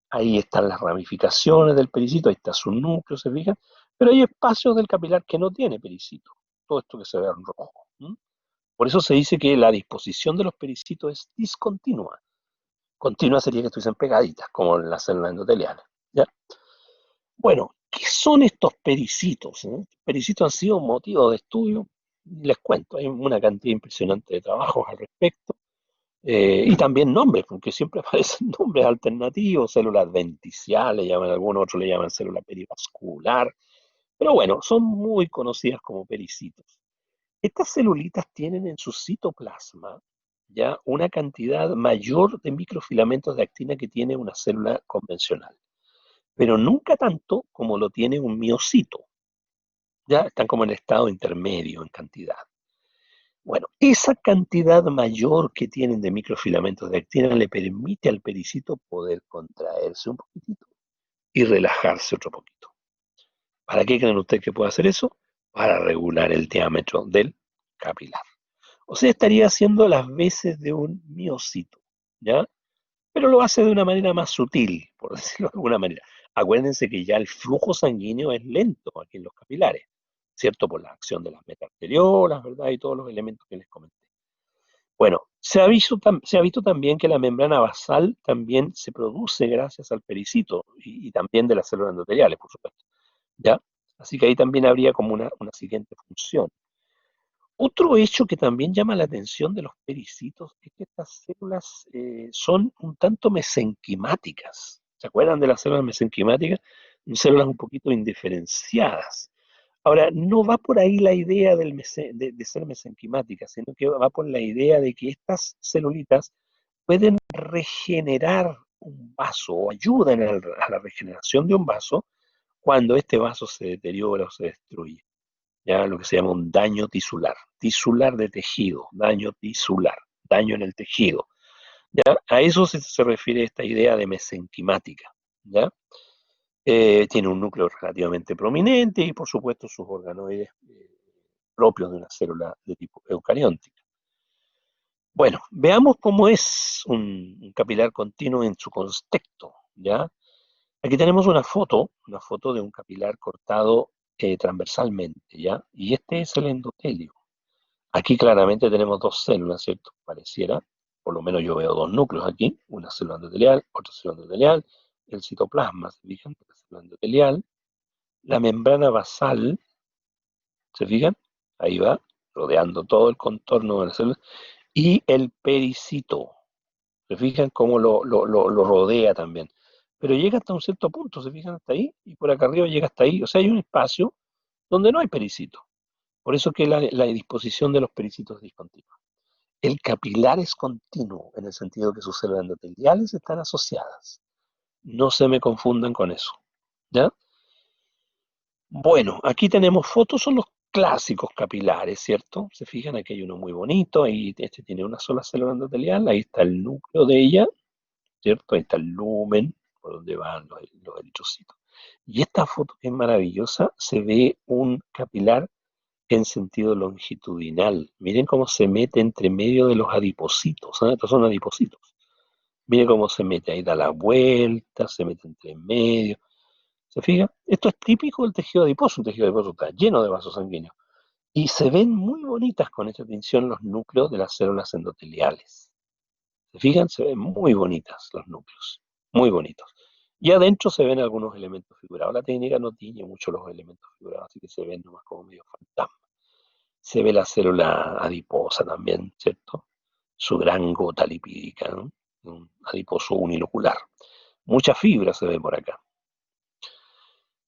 Ahí están las ramificaciones del pericito, ahí está su núcleo, se fijan. Pero hay espacios del capilar que no tiene pericito. Todo esto que se ve en rojo. Por eso se dice que la disposición de los pericitos es discontinua. Continua sería que estuviesen pegaditas, como en la célula endoteliana. ¿Ya? Bueno, ¿qué son estos pericitos? Pericitos han sido un motivo de estudio. Les cuento, hay una cantidad impresionante de trabajos al respecto. Y también nombres, porque siempre aparecen nombres alternativos, células denticiales, llaman algunos, otros le llaman célula perivascular. Pero bueno, son muy conocidas como pericitos. Estas celulitas tienen en su citoplasma ya una cantidad mayor de microfilamentos de actina que tiene una célula convencional, pero nunca tanto como lo tiene un miocito. Ya están como en estado intermedio en cantidad. Bueno, esa cantidad mayor que tienen de microfilamentos de actina le permite al pericito poder contraerse un poquitito y relajarse otro poquito. ¿Para qué creen ustedes que puede hacer eso? Para regular el diámetro del capilar. O sea, estaría haciendo las veces de un miocito, ¿ya? Pero lo hace de una manera más sutil, por decirlo de alguna manera. Acuérdense que ya el flujo sanguíneo es lento aquí en los capilares, ¿cierto? Por la acción de las metarteriolas, ¿verdad? Y todos los elementos que les comenté. Bueno, se ha visto también que la membrana basal también se produce gracias al pericito y también de las células endoteliales, por supuesto, ¿ya? Así que ahí también habría como una siguiente función. Otro hecho que también llama la atención de los pericitos es que estas células son un tanto mesenquimáticas. ¿Se acuerdan de las células mesenquimáticas? Células un poquito indiferenciadas. Ahora, no va por ahí la idea de ser mesenquimáticas, sino que va por la idea de que estas celulitas pueden regenerar un vaso o ayudan a la regeneración de un vaso cuando este vaso se deteriora o se destruye, ya lo que se llama un daño tisular de tejido, daño tisular, daño en el tejido. ¿Ya? A eso se refiere esta idea de mesenquimática. ¿Ya? Tiene un núcleo relativamente prominente y por supuesto sus organoides propios de una célula de tipo eucarióntica. Bueno, veamos cómo es un capilar continuo en su contexto. ¿Ya? Aquí tenemos una foto de un capilar cortado transversalmente, ¿ya? Y este es el endotelio. Aquí claramente tenemos dos células, ¿cierto? Pareciera, por lo menos yo veo dos núcleos aquí, una célula endotelial, otra célula endotelial, el citoplasma, ¿se fijan? La célula endotelial, la membrana basal, ¿se fijan? Ahí va, rodeando todo el contorno de la célula, y el pericito, ¿se fijan cómo lo rodea también? Pero llega hasta un cierto punto, ¿se fijan hasta ahí? Y por acá arriba llega hasta ahí, o sea, hay un espacio donde no hay pericito. Por eso que la disposición de los pericitos es discontinua. El capilar es continuo, en el sentido que sus células endoteliales están asociadas. No se me confundan con eso. ¿Ya? Bueno, aquí tenemos fotos, son los clásicos capilares, ¿cierto? Se fijan, aquí hay uno muy bonito, ahí este tiene una sola célula endotelial, ahí está el núcleo de ella, ¿cierto? Ahí está el lumen, por donde van los eritrocitos. Y esta foto que es maravillosa, se ve un capilar en sentido longitudinal. Miren cómo se mete entre medio de los adipocitos, ¿eh? Estos son adipocitos. Miren cómo se mete, ahí da la vuelta, se mete entre medio. ¿Se fija? Esto es típico del tejido adiposo. Un tejido adiposo está lleno de vasos sanguíneos. Y se ven muy bonitas con esta tinción los núcleos de las células endoteliales. ¿Se fijan? Se ven muy bonitas los núcleos. Muy bonitos. Y adentro se ven algunos elementos figurados. La técnica no tiñe mucho los elementos figurados, así que se ven nomás como medio fantasma. Se ve la célula adiposa también, ¿cierto? Su gran gota lipídica, ¿no? Un adiposo unilocular. Mucha fibra se ve por acá.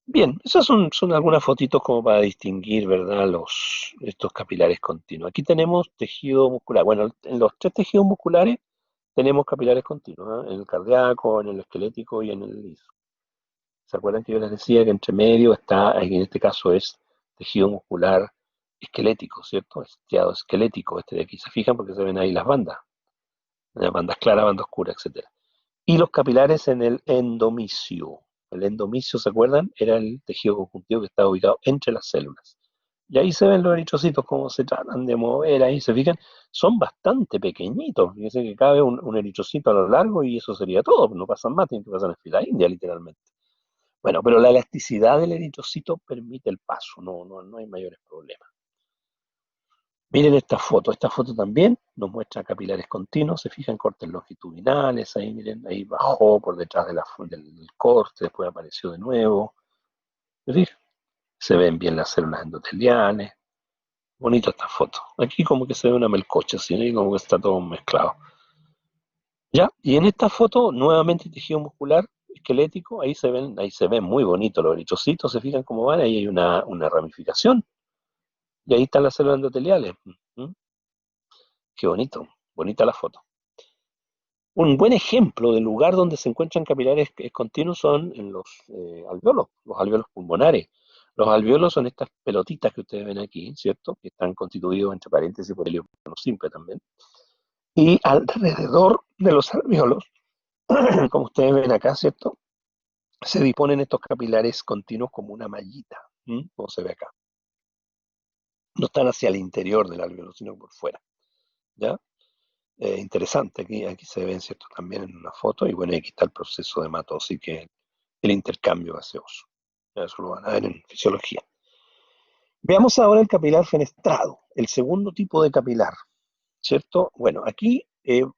Bien, esas son algunas fotitos como para distinguir, ¿verdad? Estos capilares continuos. Aquí tenemos tejido muscular. Bueno, en los tres tejidos musculares tenemos capilares continuos, ¿eh? En el cardíaco, en el esquelético y en el liso. ¿Se acuerdan que yo les decía que entre medio está, en este caso es tejido muscular esquelético, ¿cierto? Estriado esquelético, este de aquí. ¿Se fijan? Porque se ven ahí las bandas claras, bandas oscuras, etcétera. Y los capilares en el endomisio. El endomisio, ¿se acuerdan? Era el tejido conjuntivo que estaba ubicado entre las células. Y ahí se ven los eritrocitos, cómo se tratan de mover, ahí se fijan, son bastante pequeñitos. Fíjense que cabe un eritrocito a lo largo y eso sería todo, no pasan más, tienen que pasar en fila india, literalmente. Bueno, pero la elasticidad del eritrocito permite el paso, no hay mayores problemas. Miren esta foto también nos muestra capilares continuos, se fijan cortes longitudinales, ahí miren, ahí bajó por detrás del corte, después apareció de nuevo. ¿Sí? Se ven bien las células endoteliales, bonita esta foto. Aquí como que se ve una melcocha, ¿sí? Ahí como que está todo mezclado. Ya, y en esta foto nuevamente tejido muscular esquelético, ahí se ven muy bonitos los eritrocitos, se fijan cómo van, ahí hay una ramificación, y ahí están las células endoteliales. ¿Mm? Qué bonito, bonita la foto. Un buen ejemplo del lugar donde se encuentran capilares continuos son en los alvéolos pulmonares. Los alvéolos son estas pelotitas que ustedes ven aquí, ¿cierto? Que están constituidos entre paréntesis por helio simple también. Y alrededor de los alvéolos, como ustedes ven acá, ¿cierto? Se disponen estos capilares continuos como una mallita, ¿m? Como se ve acá. No están hacia el interior del alvéolo, sino por fuera, ¿ya? Interesante, aquí se ven, ¿cierto? También en una foto, y bueno, aquí está el proceso de matosis, que es el intercambio gaseoso. Eso lo van a ver en fisiología. Veamos ahora el capilar fenestrado, el segundo tipo de capilar, ¿cierto? Bueno, aquí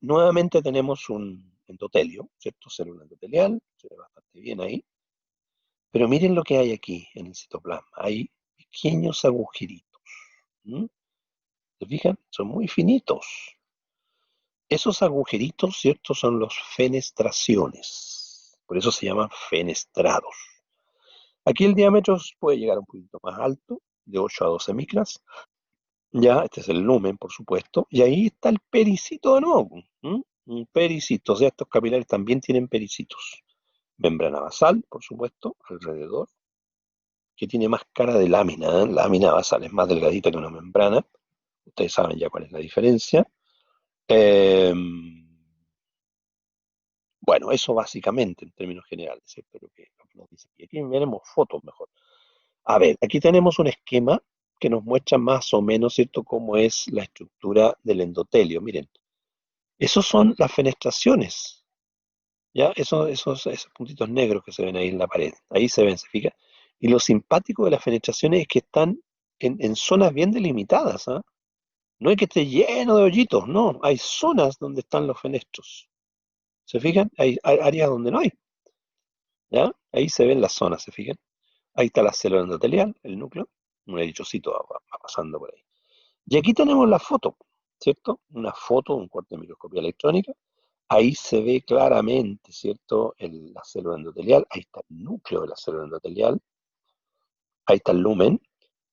nuevamente tenemos un endotelio, ¿cierto? Célula endotelial, se ve bastante bien ahí. Pero miren lo que hay aquí en el citoplasma. Hay pequeños agujeritos. ¿M? ¿Se fijan? Son muy finitos. Esos agujeritos, ¿cierto? Son los fenestraciones. Por eso se llaman fenestrados. Aquí el diámetro puede llegar un poquito más alto, de 8 a 12 micras. Ya, este es el lumen, por supuesto. Y ahí está el pericito de nuevo. ¿M? Un pericito. O sea, estos capilares también tienen pericitos. Membrana basal, por supuesto, alrededor, que tiene más cara de lámina, ¿eh? Lámina basal es más delgadita que una membrana. Ustedes saben ya cuál es la diferencia. Eh, bueno, eso básicamente en términos generales, ¿cierto? Lo que nos dice aquí. Aquí veremos fotos mejor. A ver, aquí tenemos un esquema que nos muestra más o menos, ¿cierto?, cómo es la estructura del endotelio. Miren, esos son las fenestraciones, ¿ya? Esos puntitos negros que se ven ahí en la pared, ahí se ven, se fija. Y lo simpático de las fenestraciones es que están en zonas bien delimitadas, ¿ah? No es que esté lleno de hoyitos, no, hay zonas donde están los fenestros. ¿Se fijan? Hay áreas donde no hay, ¿ya? Ahí se ven las zonas, ¿se fijan? Ahí está la célula endotelial, el núcleo, un eritrocito va pasando por ahí. Y aquí tenemos la foto, ¿cierto? Una foto, un corte de microscopía electrónica. Ahí se ve claramente, ¿cierto? La célula endotelial, ahí está el núcleo de la célula endotelial, ahí está el lumen.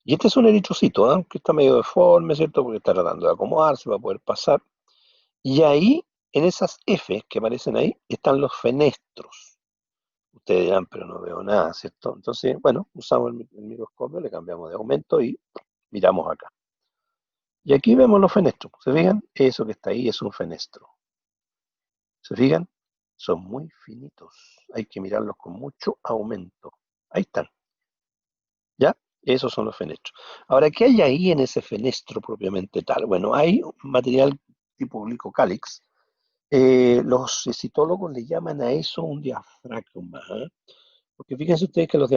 Y este es un eritrocito, ¿ah? Que está medio deforme, ¿cierto? Porque está tratando de acomodarse para poder pasar. Y ahí, en esas F que aparecen ahí, están los fenestros. Ustedes dirán, pero no veo nada, ¿cierto? Entonces, bueno, usamos el microscopio, le cambiamos de aumento y miramos acá. Y aquí vemos los fenestros. ¿Se fijan? Eso que está ahí es un fenestro. ¿Se fijan? Son muy finitos. Hay que mirarlos con mucho aumento. Ahí están. ¿Ya? Esos son los fenestros. Ahora, ¿qué hay ahí en ese fenestro propiamente tal? Bueno, hay un material tipo glicocálix. Los citólogos le llaman a eso un diafragma, ¿ah? Porque fíjense ustedes que los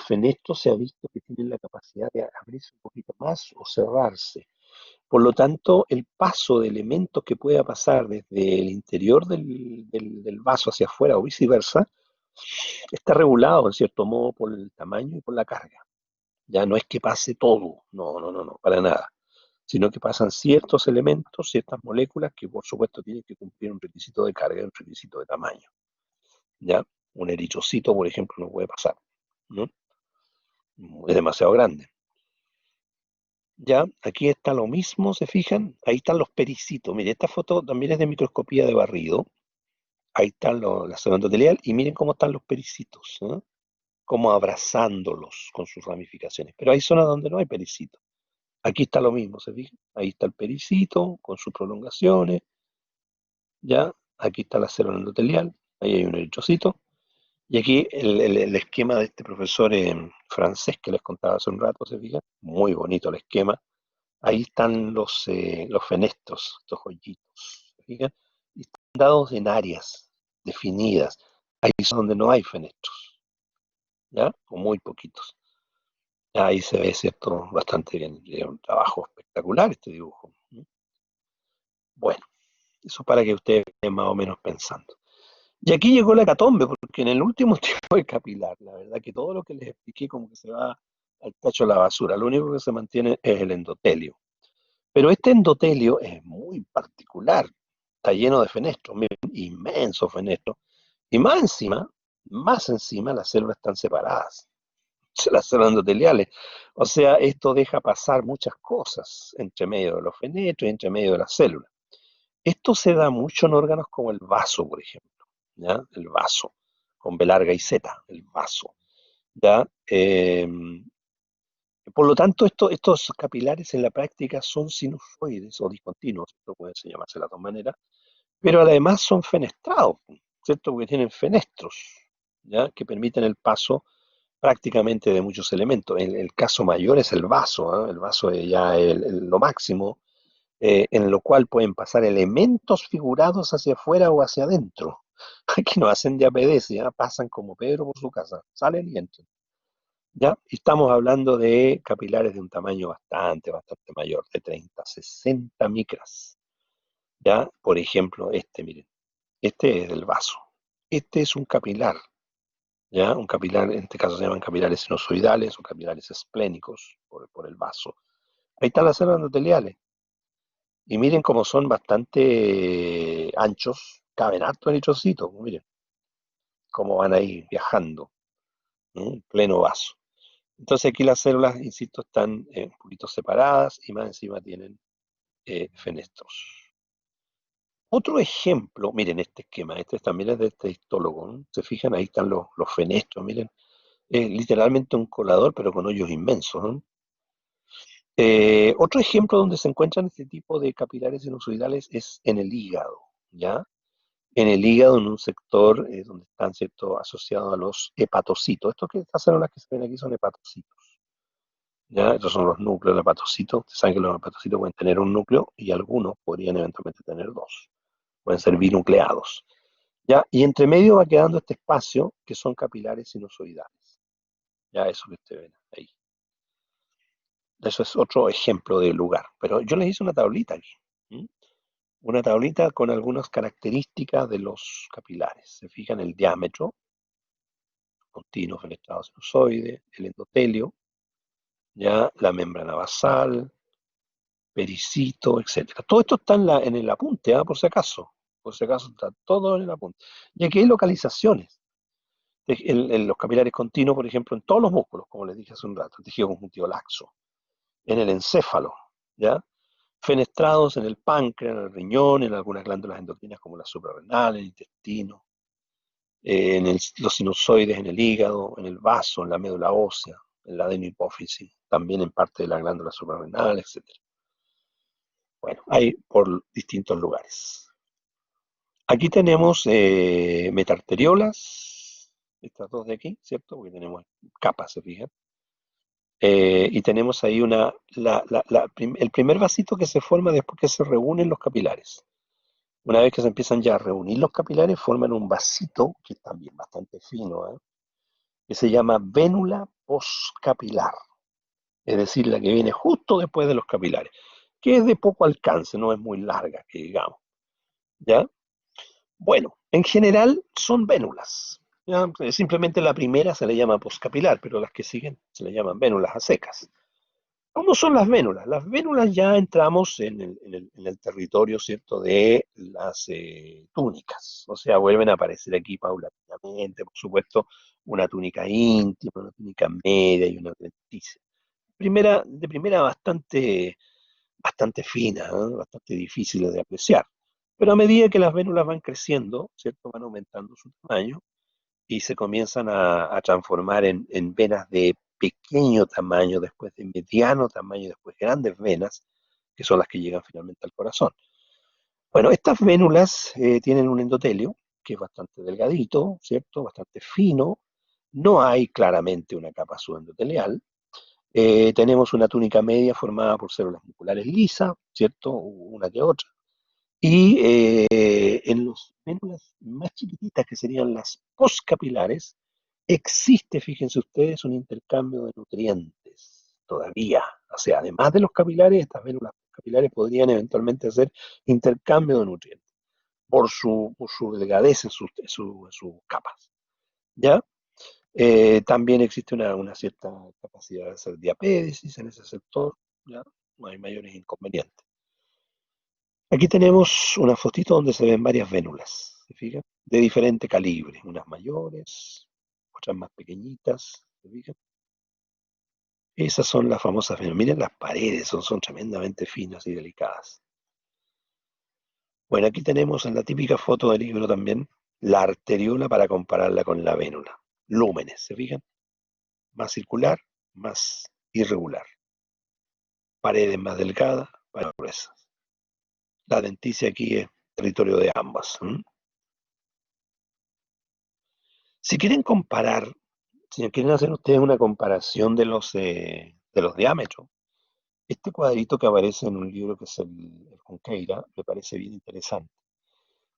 fenestros se ha visto que tienen la capacidad de abrirse un poquito más o cerrarse. Por lo tanto, el paso de elementos que pueda pasar desde el interior del vaso hacia afuera o viceversa, está regulado en cierto modo por el tamaño y por la carga. Ya no es que pase todo, no, no, no, no, para nada, sino que pasan ciertos elementos, ciertas moléculas que por supuesto tienen que cumplir un requisito de carga y un requisito de tamaño. ¿Ya? Un eritrocito, por ejemplo, no puede pasar, ¿no? Es demasiado grande. Ya, aquí está lo mismo, ¿se fijan? Ahí están los pericitos. Mire, esta foto también es de microscopía de barrido. Ahí están la zona endotelial y miren cómo están los pericitos, ¿eh? Como abrazándolos con sus ramificaciones. Pero hay zonas donde no hay pericito. Aquí está lo mismo, ¿se fijan? Ahí está el pericito con sus prolongaciones, ¿ya? Aquí está la célula endotelial, ahí hay un eritrocito. Y aquí el esquema de este profesor francés que les contaba hace un rato, ¿se fijan? Muy bonito el esquema. Ahí están los fenestros, estos hoyitos, ¿se fijan? Y están dados en áreas definidas. Ahí es donde no hay fenestros, ¿ya? O muy poquitos. Ahí se ve, ¿cierto? Bastante bien. Es un trabajo espectacular este dibujo. Bueno, eso para que ustedes estén más o menos pensando. Y aquí llegó la hecatombe, porque en el último tiempo de capilar, la verdad que todo lo que les expliqué como que se va al tacho de la basura. Lo único que se mantiene es el endotelio. Pero este endotelio es muy particular. Está lleno de fenestros, miren, inmensos fenestros. Y más encima, las células están separadas. Las células endoteliales. O sea, esto deja pasar muchas cosas entre medio de los fenestros y entre medio de las células. Esto se da mucho en órganos como el vaso, por ejemplo, ¿ya? El vaso, con B larga y Z, el vaso, ¿ya? Por lo tanto, estos capilares en la práctica son sinusoides o discontinuos, esto puede llamarse de las dos maneras, pero además son fenestrados, ¿cierto? Porque tienen fenestros, ¿ya? Que permiten el paso prácticamente de muchos elementos. El caso mayor es el vaso, ¿ah? El vaso es ya lo máximo, en lo cual pueden pasar elementos figurados hacia afuera o hacia adentro. Aquí no hacen diapedesia, pasan como Pedro por su casa, salen y entran. ¿Ya? Y estamos hablando de capilares de un tamaño bastante mayor, de 30, 60 micras. ¿Ya? Por ejemplo, miren, este es el vaso. Este es un capilar, ¿ya? Un capilar, en este caso se llaman capilares sinusoidales o capilares esplénicos por el vaso. Ahí están las células endoteliales. Y miren cómo son bastante anchos, caben harto eritrocitos, miren cómo van ahí viajando, ¿no? En pleno vaso. Entonces aquí las células, insisto, están un poquito separadas y más encima tienen fenestros. Otro ejemplo, miren este esquema, este también es de este histólogo, ¿no? Se fijan, ahí están los fenestros, miren, es literalmente un colador, pero con hoyos inmensos, ¿no? Otro ejemplo donde se encuentran este tipo de capilares sinusoidales es en el hígado, ¿ya? En el hígado, en un sector donde están, ¿cierto?, asociados a los hepatocitos. Estas células que se ven aquí son hepatocitos, ¿ya? Estos son los núcleos del hepatocito. Ustedes saben que los hepatocitos pueden tener un núcleo y algunos podrían eventualmente tener dos. pueden ser binucleados. ¿Ya? Y entre medio va quedando este espacio que son capilares sinusoidales. Ya eso que ustedes ven ahí. Eso es otro ejemplo de lugar. Pero yo les hice una tablita aquí. ¿Mm? Una tablita con algunas características de los capilares. Se fijan el diámetro, continuo fenestrado sinusoide, el endotelio, ya la membrana basal, pericito, etcétera. Todo esto está en el apunte, ¿ah? Por si acaso. Por si acaso está todo en el apunte. Y aquí hay localizaciones. En los capilares continuos, por ejemplo, en todos los músculos, como les dije hace un rato, el tejido conjuntivo laxo, en el encéfalo, ¿ya? Fenestrados en el páncreas, en el riñón, en algunas glándulas endocrinas como la suprarrenal, el intestino, los sinusoides en el hígado, en el vaso, en la médula ósea, en la adenohipófisis, también en parte de la glándula suprarrenal, etcétera. Bueno, hay por distintos lugares. Aquí tenemos metarteriolas, estas dos de aquí, ¿cierto? Porque tenemos capas, se fijan. Y tenemos ahí el primer vasito que se forma después que se reúnen los capilares. Una vez que se empiezan ya a reunir los capilares, forman un vasito, que es también bastante fino, ¿eh? Que se llama vénula poscapilar, es decir, la que viene justo después de los capilares, que es de poco alcance, no es muy larga, que digamos, ¿ya? Bueno, en general son vénulas. ¿Ya? Simplemente la primera se le llama poscapilar, pero las que siguen se le llaman vénulas a secas. ¿Cómo son las vénulas? Las vénulas ya entramos en el territorio, ¿cierto?, de las túnicas. O sea, vuelven a aparecer aquí paulatinamente, por supuesto, una túnica íntima, una túnica media y una adventicia. De primera bastante fina, ¿eh? Bastante difíciles de apreciar. Pero a medida que las vénulas van creciendo, ¿cierto?, van aumentando su tamaño y se comienzan a transformar en venas de pequeño tamaño, después de mediano tamaño, después grandes venas, que son las que llegan finalmente al corazón. Bueno, estas vénulas tienen un endotelio que es bastante delgadito, ¿cierto? Bastante fino. No hay claramente una capa subendotelial. Tenemos una túnica media formada por células musculares lisas, ¿cierto? Una que otra. Y en las vénulas más chiquititas, que serían las postcapilares, existe, fíjense ustedes, un intercambio de nutrientes todavía. O sea, además de los capilares, estas vénulas capilares podrían eventualmente hacer intercambio de nutrientes por su delgadez en sus capas. ¿Ya? También existe una cierta capacidad de hacer diapédesis en ese sector. ¿Ya? No hay mayores inconvenientes. Aquí tenemos una fotito donde se ven varias vénulas, ¿se fijan? De diferente calibre, unas mayores, otras más pequeñitas, ¿se fijan? Esas son las famosas vénulas. Miren las paredes, son tremendamente finas y delicadas. Bueno, aquí tenemos en la típica foto del libro también la arteriola para compararla con la vénula. Lúmenes, ¿se fijan? Más circular, más irregular. Paredes más delgadas, paredes gruesas. La denticia aquí es territorio de ambas. Si quieren comparar, si quieren hacer ustedes una comparación de los diámetros, este cuadrito que aparece en un libro que es el Conqueira me parece bien interesante.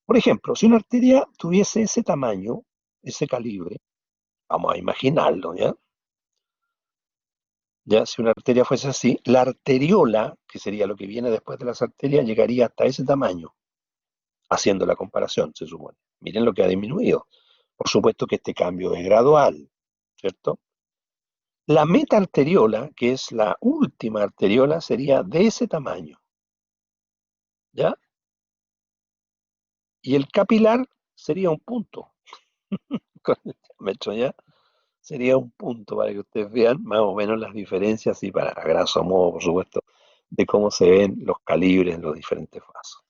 Por ejemplo, si una arteria tuviese ese tamaño, ese calibre, vamos a imaginarlo, ¿ya? Ya, si una arteria fuese así, la arteriola, que sería lo que viene después de las arterias, llegaría hasta ese tamaño, haciendo la comparación, se supone. Miren lo que ha disminuido. Por supuesto que este cambio es gradual, ¿cierto? La metaarteriola, que es la última arteriola, sería de ese tamaño, ¿ya? Y el capilar sería un punto, con el diámetro, ¿ya? Sería un punto para que ustedes vean más o menos las diferencias y para, a grosso modo, por supuesto, de cómo se ven los calibres en los diferentes vasos.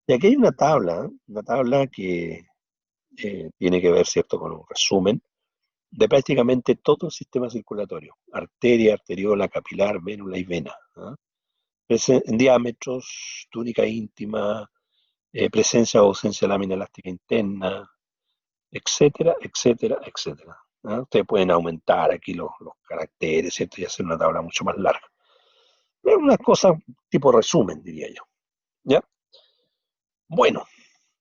Y aquí hay una tabla que tiene que ver, ¿cierto?, con un resumen de prácticamente todo el sistema circulatorio: arteria, arteriola, capilar, vénula y vena, ¿ah? En diámetros, túnica íntima, presencia o ausencia de lámina elástica interna, etcétera, etcétera, etcétera. ¿Ah? Ustedes pueden aumentar aquí los caracteres, ¿cierto? Y hacer una tabla mucho más larga. Es una cosa tipo resumen, diría yo. ¿Ya? Bueno,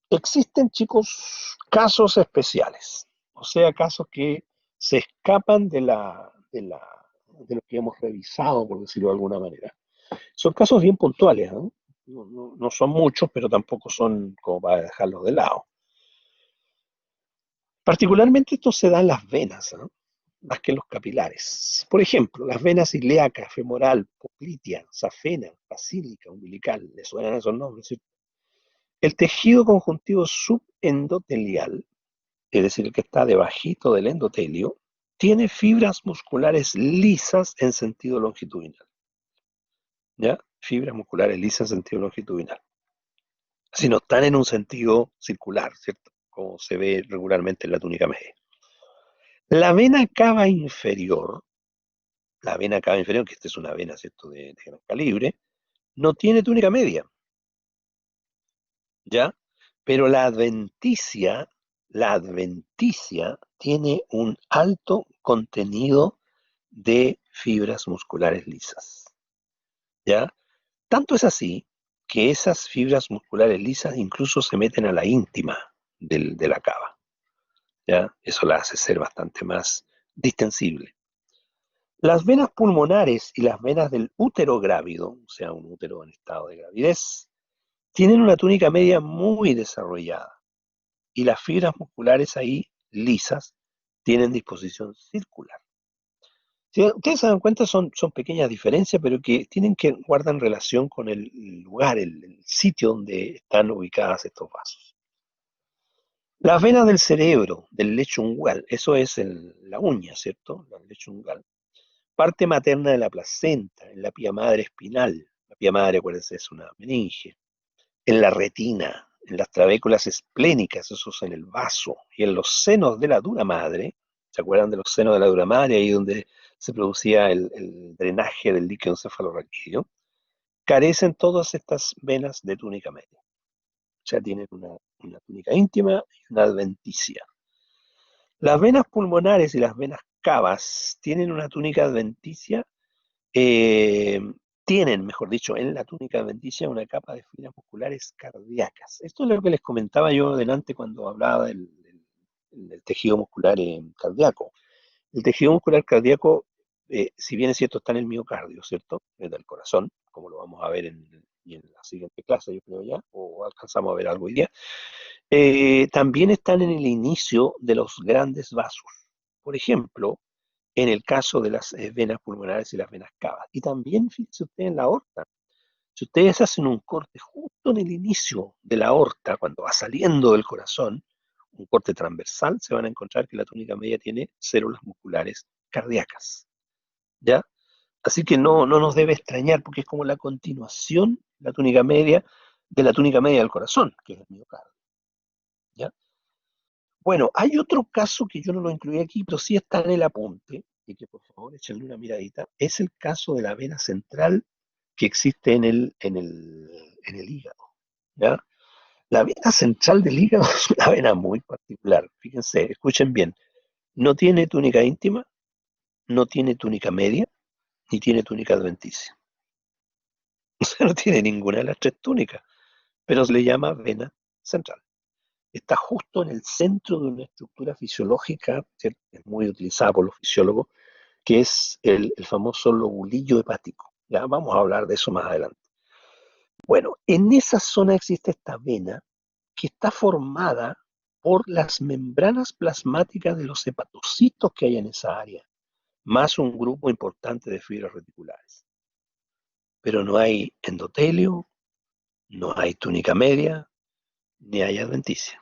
Existen, chicos, casos especiales, o sea, casos que se escapan de lo que hemos revisado, por decirlo de alguna manera. Son casos bien puntuales, ¿no? No son muchos, pero tampoco son como para dejarlos de lado. Particularmente esto se da en las venas, ¿no? Más que en los capilares. Por ejemplo, las venas ilíaca, femoral, poplitea, safena, basílica, umbilical, ¿les suenan esos nombres? ¿Cierto? El tejido conjuntivo subendotelial, es decir, el que está debajito del endotelio, tiene fibras musculares lisas en sentido longitudinal. ¿Ya? Fibras musculares lisas en sentido longitudinal. Si no están en un sentido circular, ¿cierto? Como se ve regularmente en la túnica media. La vena cava inferior, la vena cava inferior, que esta es una vena, ¿cierto?, de gran calibre, no tiene túnica media, ¿ya? Pero la adventicia tiene un alto contenido de fibras musculares lisas, ¿ya? Tanto es así que esas fibras musculares lisas incluso se meten a la íntima de la cava, ¿ya? Eso la hace ser bastante más distensible. Las venas pulmonares y las venas del útero grávido, o sea, un útero en estado de gravidez, tienen una túnica media muy desarrollada y las fibras musculares ahí lisas tienen disposición circular. Si ustedes se dan cuenta, son pequeñas diferencias, pero que tienen que guardan relación con el lugar, el sitio donde están ubicadas estos vasos. Las venas del cerebro, del lecho ungual, eso es la uña, ¿cierto? El lecho ungual. Parte materna de la placenta, en la pía madre espinal. La pía madre, acuérdense, es una meninge. En la retina, en las trabéculas esplénicas, eso es en el vaso, y en los senos de la dura madre. ¿Se acuerdan de los senos de la dura madre? Ahí donde se producía el drenaje del líquido encefalorraquídeo. Carecen todas estas venas de túnica media. O sea, tienen una túnica íntima y una adventicia. Las venas pulmonares y las venas cavas tienen una túnica adventicia, eh, tienen, mejor dicho, en la túnica adventicia una capa de fibras musculares cardíacas. Esto es lo que les comentaba yo delante cuando hablaba del tejido muscular cardíaco. El tejido muscular cardíaco, si bien es cierto, está en el miocardio, ¿cierto? Es del corazón, como lo vamos a ver y en la siguiente clase, yo creo ya, o alcanzamos a ver algo hoy día. También están en el inicio de los grandes vasos. Por ejemplo, en el caso de las venas pulmonares y las venas cavas. Y también, fíjense ustedes en la aorta. Si ustedes hacen un corte justo en el inicio de la aorta, cuando va saliendo del corazón, un corte transversal, se van a encontrar que la túnica media tiene células musculares cardíacas, ¿ya? Así que no nos debe extrañar, porque es como la continuación, la túnica media, de la túnica media del corazón, que es el miocardio, ¿ya? Bueno, hay otro caso que yo no lo incluí aquí, pero sí está en el apunte, y que por favor échenle una miradita, es el caso de la vena central que existe en el hígado, ¿ya? La vena central del hígado es una vena muy particular, fíjense, escuchen bien, no tiene túnica íntima, no tiene túnica media, ni tiene túnica adventicia. O sea, no tiene ninguna de las tres túnicas, pero se le llama vena central. Está justo en el centro de una estructura fisiológica, ¿cierto?, que es muy utilizada por los fisiólogos, que es el famoso lobulillo hepático. Ya vamos a hablar de eso más adelante. Bueno, en esa zona existe esta vena que está formada por las membranas plasmáticas de los hepatocitos que hay en esa área, más un grupo importante de fibras reticulares. Pero no hay endotelio, no hay túnica media, ni hay adventicia.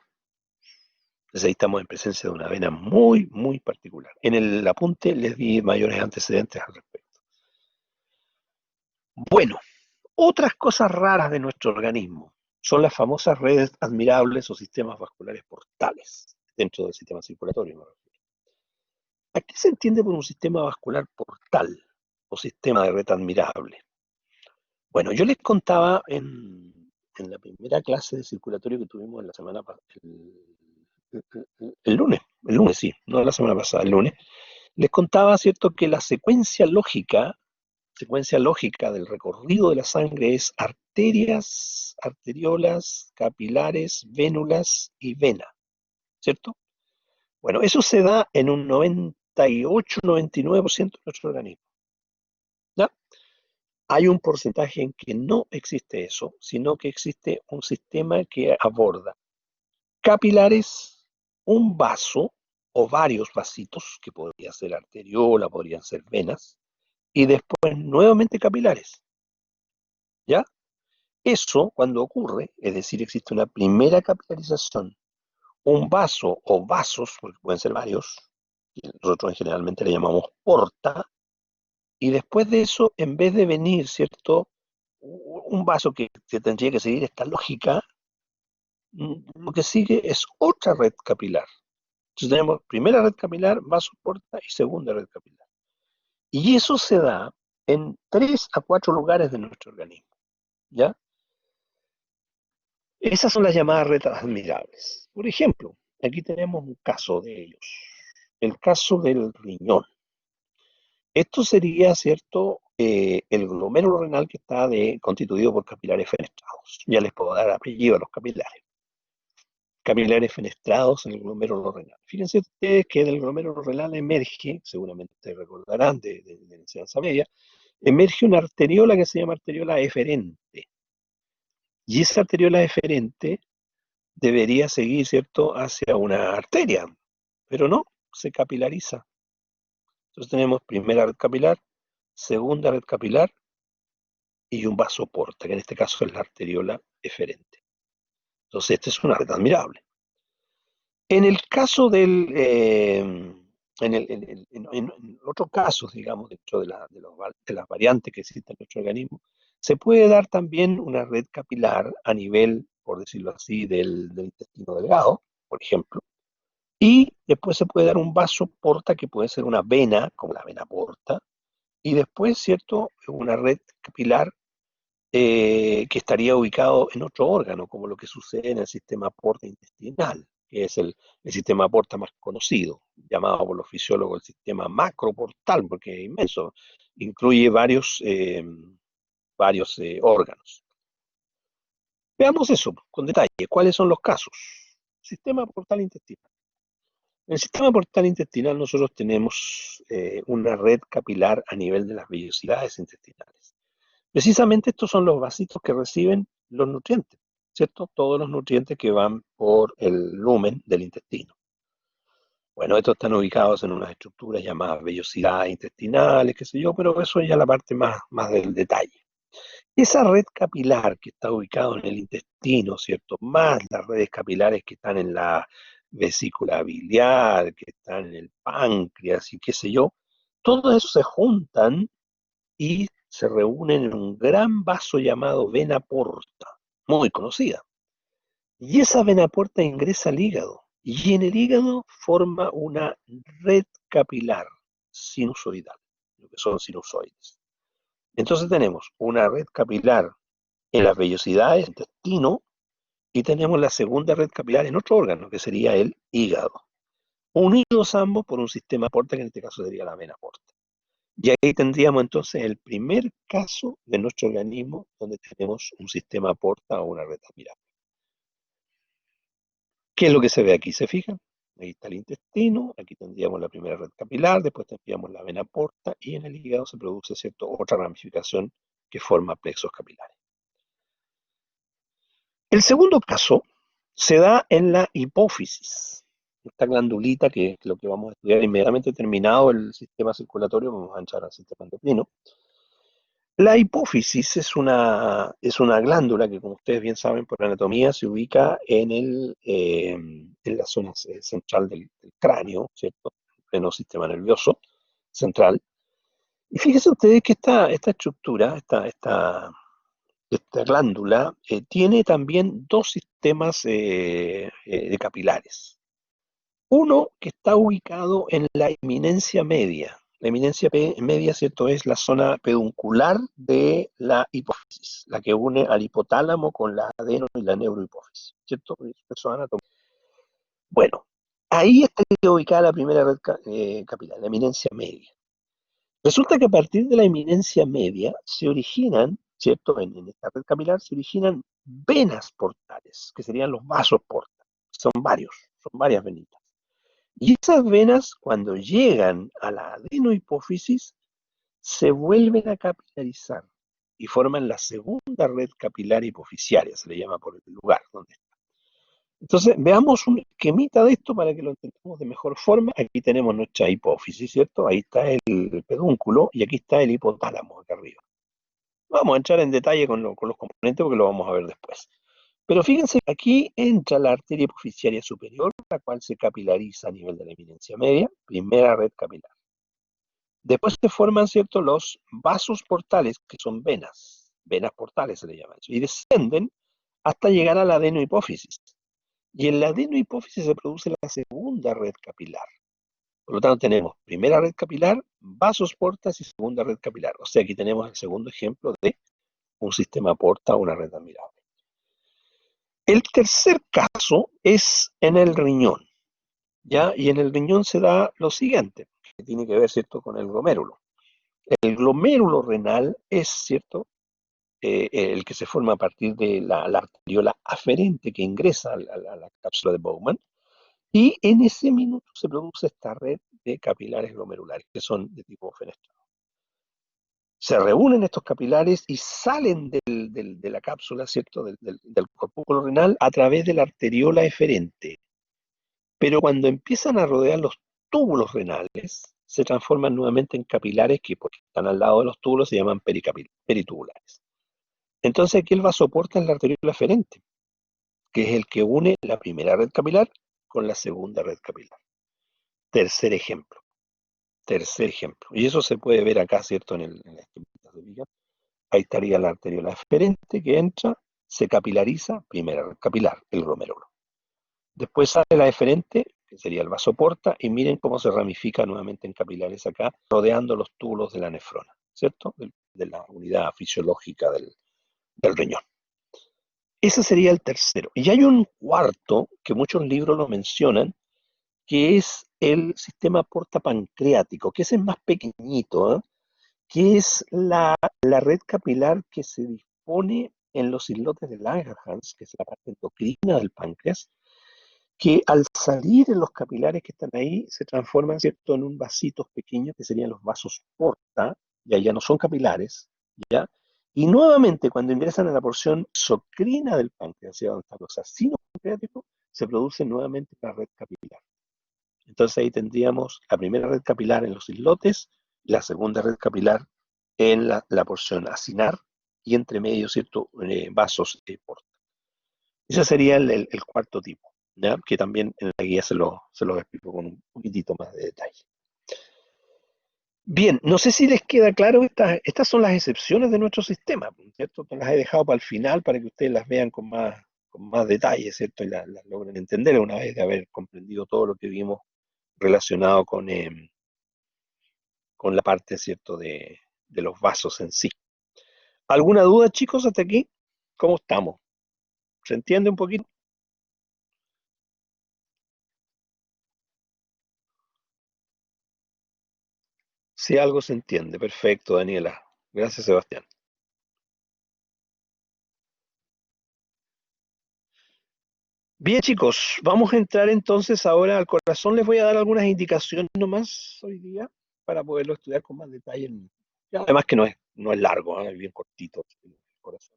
Entonces ahí estamos en presencia de una vena muy, muy particular. En el apunte les di mayores antecedentes al respecto. Bueno, otras cosas raras de nuestro organismo son las famosas redes admirables o sistemas vasculares portales dentro del sistema circulatorio, me refiero. ¿A qué se entiende por un sistema vascular portal o sistema de red admirable? Bueno, yo les contaba en la primera clase de circulatorio que tuvimos en la semana pasada, el lunes sí, no la semana pasada, el lunes, les contaba, ¿cierto?, que la secuencia lógica secuencia lógica del recorrido de la sangre es arterias, arteriolas, capilares, vénulas y vena, ¿cierto? Bueno, eso se da en un 98-99% de nuestro organismo. ¿Ya? Hay un porcentaje en que no existe eso, sino que existe un sistema que aborda capilares, un vaso o varios vasitos, que podría ser arteriola, podrían ser venas, y después nuevamente capilares. ¿Ya? Eso, cuando ocurre, es decir, existe una primera capilarización, un vaso o vasos, porque pueden ser varios, que nosotros generalmente le llamamos porta, y después de eso, en vez de venir, ¿cierto? Un vaso que tendría que seguir esta lógica, lo que sigue es otra red capilar. Entonces tenemos primera red capilar, vaso porta y segunda red capilar. Y eso se da en 3 a 4 lugares de nuestro organismo, ¿ya? Esas son las llamadas redes admirables. Por ejemplo, aquí tenemos un caso de ellos, el caso del riñón. Esto sería, ¿cierto? El glomérulo renal que está constituido por capilares fenestrados. Ya les puedo dar apellido a los capilares. Capilares fenestrados en el glomérulo renal. Fíjense ustedes que del glomérulo renal emerge, seguramente recordarán de enseñanza media, emerge una arteriola que se llama arteriola eferente. Y esa arteriola eferente debería seguir, ¿cierto?, hacia una arteria, pero no, se capilariza. Entonces tenemos primera red capilar, segunda red capilar y un vaso porta, que en este caso es la arteriola eferente. Entonces esta es una red admirable. En el caso del, en otros casos, digamos, dentro de las variantes que existen en nuestro organismo, se puede dar también una red capilar a nivel, por decirlo así, del intestino delgado, por ejemplo. Y después se puede dar un vaso porta que puede ser una vena, como la vena porta, y después, ¿cierto?, una red capilar que estaría ubicado en otro órgano, como lo que sucede en el sistema porta intestinal, que es el sistema porta más conocido, llamado por los fisiólogos el sistema macroportal, porque es inmenso, incluye varios órganos. Veamos eso con detalle. ¿Cuáles son los casos? Sistema portal intestinal. En el sistema portal intestinal nosotros tenemos una red capilar a nivel de las vellosidades intestinales. Precisamente estos son los vasitos que reciben los nutrientes, ¿cierto? Todos los nutrientes que van por el lumen del intestino. Bueno, estos están ubicados en unas estructuras llamadas vellosidades intestinales, qué sé yo, pero eso es ya la parte más del detalle. Esa red capilar que está ubicada en el intestino, ¿cierto? Más las redes capilares que están en la vesícula biliar, que están en el páncreas y qué sé yo, todo eso se juntan y se reúnen en un gran vaso llamado vena porta, muy conocida. Y esa vena porta ingresa al hígado y en el hígado forma una red capilar sinusoidal, lo que son sinusoides. Entonces tenemos una red capilar en las vellosidades del intestino y tenemos la segunda red capilar en otro órgano, que sería el hígado. Unidos ambos por un sistema porta, que en este caso sería la vena porta. Y ahí tendríamos entonces el primer caso de nuestro organismo donde tenemos un sistema porta o una red admirable. ¿Qué es lo que se ve aquí? ¿Se fijan? Ahí está el intestino, aquí tendríamos la primera red capilar, después tendríamos la vena porta y en el hígado se produce, ¿cierto?, otra ramificación que forma plexos capilares. El segundo caso se da en la hipófisis, esta glandulita que es lo que vamos a estudiar inmediatamente terminado el sistema circulatorio, vamos a entrar al sistema endocrino. La hipófisis es una glándula que, como ustedes bien saben por anatomía, se ubica en la zona central del cráneo, ¿cierto? En pleno sistema nervioso central. Y fíjense ustedes que esta estructura, esta glándula, tiene también dos sistemas de capilares. Uno que está ubicado en la eminencia media. La eminencia media, ¿cierto?, es la zona peduncular de la hipófisis, la que une al hipotálamo con la adeno y la neurohipófisis, ¿cierto? Eso es anatomía. Bueno, ahí está ubicada la primera red capilar, la eminencia media. Resulta que a partir de la eminencia media se originan, ¿cierto? En esta red capilar se originan venas portales, que serían los vasos portales. Son varios, son varias venitas. Y esas venas, cuando llegan a la adenohipófisis, se vuelven a capilarizar y forman la segunda red capilar hipoficiaria, se le llama por el lugar donde está. Entonces, veamos un esquemita de esto para que lo entendamos de mejor forma. Aquí tenemos nuestra hipófisis, ¿cierto? Ahí está el pedúnculo y aquí está el hipotálamo, acá arriba. Vamos a entrar en detalle con los componentes porque lo vamos a ver después. Pero fíjense, aquí entra la arteria hipoficiaria superior, la cual se capilariza a nivel de la eminencia media, primera red capilar. Después se forman, ¿cierto?, los vasos portales, que son venas, venas portales se le llama eso, y descienden hasta llegar a la adenohipófisis. Y en la adenohipófisis se produce la segunda red capilar. Por lo tanto, tenemos primera red capilar, vasos portas y segunda red capilar. O sea, aquí tenemos el segundo ejemplo de un sistema porta o una red admirable. El tercer caso es en el riñón, ¿ya? Y en el riñón se da lo siguiente, que tiene que ver, ¿cierto?, con el glomérulo. El glomérulo renal es, ¿cierto?, el que se forma a partir de la arteriola aferente que ingresa a la cápsula de Bowman, y en ese minuto se produce esta red de capilares glomerulares, que son de tipo fenestrado. Se reúnen estos capilares y salen de la cápsula, ¿cierto?, del corpúsculo renal a través de la arteriola eferente. Pero cuando empiezan a rodear los túbulos renales, se transforman nuevamente en capilares que, porque están al lado de los túbulos, se llaman peritubulares. Entonces aquí el vasoporta es la arteriola eferente, que es el que une la primera red capilar con la segunda red capilar. Tercer ejemplo. Tercer ejemplo. Y eso se puede ver acá, ¿cierto? En la esquemita de Villa. Ahí estaría la arteriola eferente que entra, se capilariza, primera red capilar, el glomérulo. Después sale la eferente, que sería el vasoporta, y miren cómo se ramifica nuevamente en capilares acá, rodeando los túbulos de la nefrona, ¿cierto? De la unidad fisiológica del riñón. Ese sería el tercero. Y hay un cuarto, que muchos libros lo mencionan, que es el sistema portapancreático, que ese es más pequeñito, ¿eh? Que es la red capilar que se dispone en los islotes de Langerhans, que es la parte endocrina del páncreas, que al salir en los capilares que están ahí se transforman, ¿cierto?, en un vasitos pequeños que serían los vasos porta, ya no son capilares, ¿ya? Y nuevamente cuando ingresan a la porción exocrina del páncreas, hacia donde están los acinos pancreáticos, se produce nuevamente la red capilar. Entonces ahí tendríamos la primera red capilar en los islotes, la segunda red capilar en la porción acinar y entre medio, ¿cierto?, vasos porta. Ese sería el cuarto tipo, ¿ya? Que también en la guía se lo explico con un poquitito más de detalle. Bien, no sé si les queda claro, estas son las excepciones de nuestro sistema, ¿cierto? Las he dejado para el final para que ustedes las vean con más detalle, ¿cierto? Y las logren entender una vez de haber comprendido todo lo que vimos relacionado con la parte, ¿cierto?, de los vasos en sí. ¿Alguna duda, chicos, hasta aquí? ¿Cómo estamos? ¿Se entiende un poquito? Si algo se entiende. Perfecto, Daniela. Gracias, Sebastián. Bien, chicos, vamos a entrar entonces ahora al corazón. Les voy a dar algunas indicaciones nomás hoy día para poderlo estudiar con más detalle. Además que no es largo, ¿eh? Es bien cortito el corazón.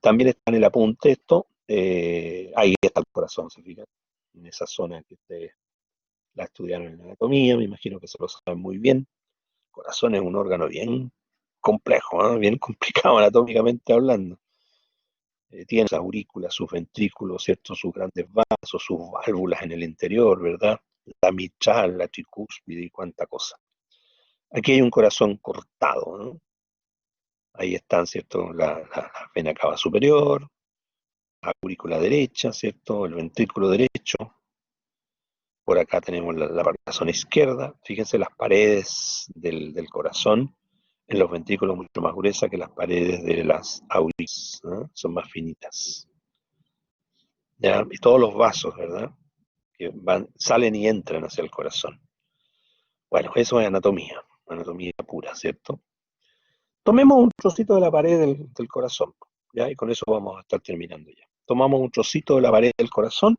También está en el apunte esto. Ahí está el corazón, se fijan. En esa zona que ustedes la estudiaron en anatomía, me imagino que se lo saben muy bien. El corazón es un órgano bien complejo, ¿eh? Bien complicado anatómicamente hablando. Tiene sus aurículas, sus ventrículos, ¿cierto? Sus grandes vasos, sus válvulas en el interior, ¿verdad? La mitral, la tricúspide y cuánta cosa. Aquí hay un corazón cortado, ¿no? Ahí están, ¿cierto? La vena cava superior, la aurícula derecha, ¿cierto? El ventrículo derecho. Por acá tenemos la zona izquierda. Fíjense las paredes del corazón en los ventrículos mucho más gruesas que las paredes de las aurículas, ¿no? Son más finitas. ¿Ya? Y todos los vasos, ¿verdad? Que salen y entran hacia el corazón. Bueno, eso es anatomía. anatomía pura, ¿cierto? Tomemos un trocito de la pared del corazón, ¿ya? Y con eso vamos a estar terminando ya. Tomamos un trocito de la pared del corazón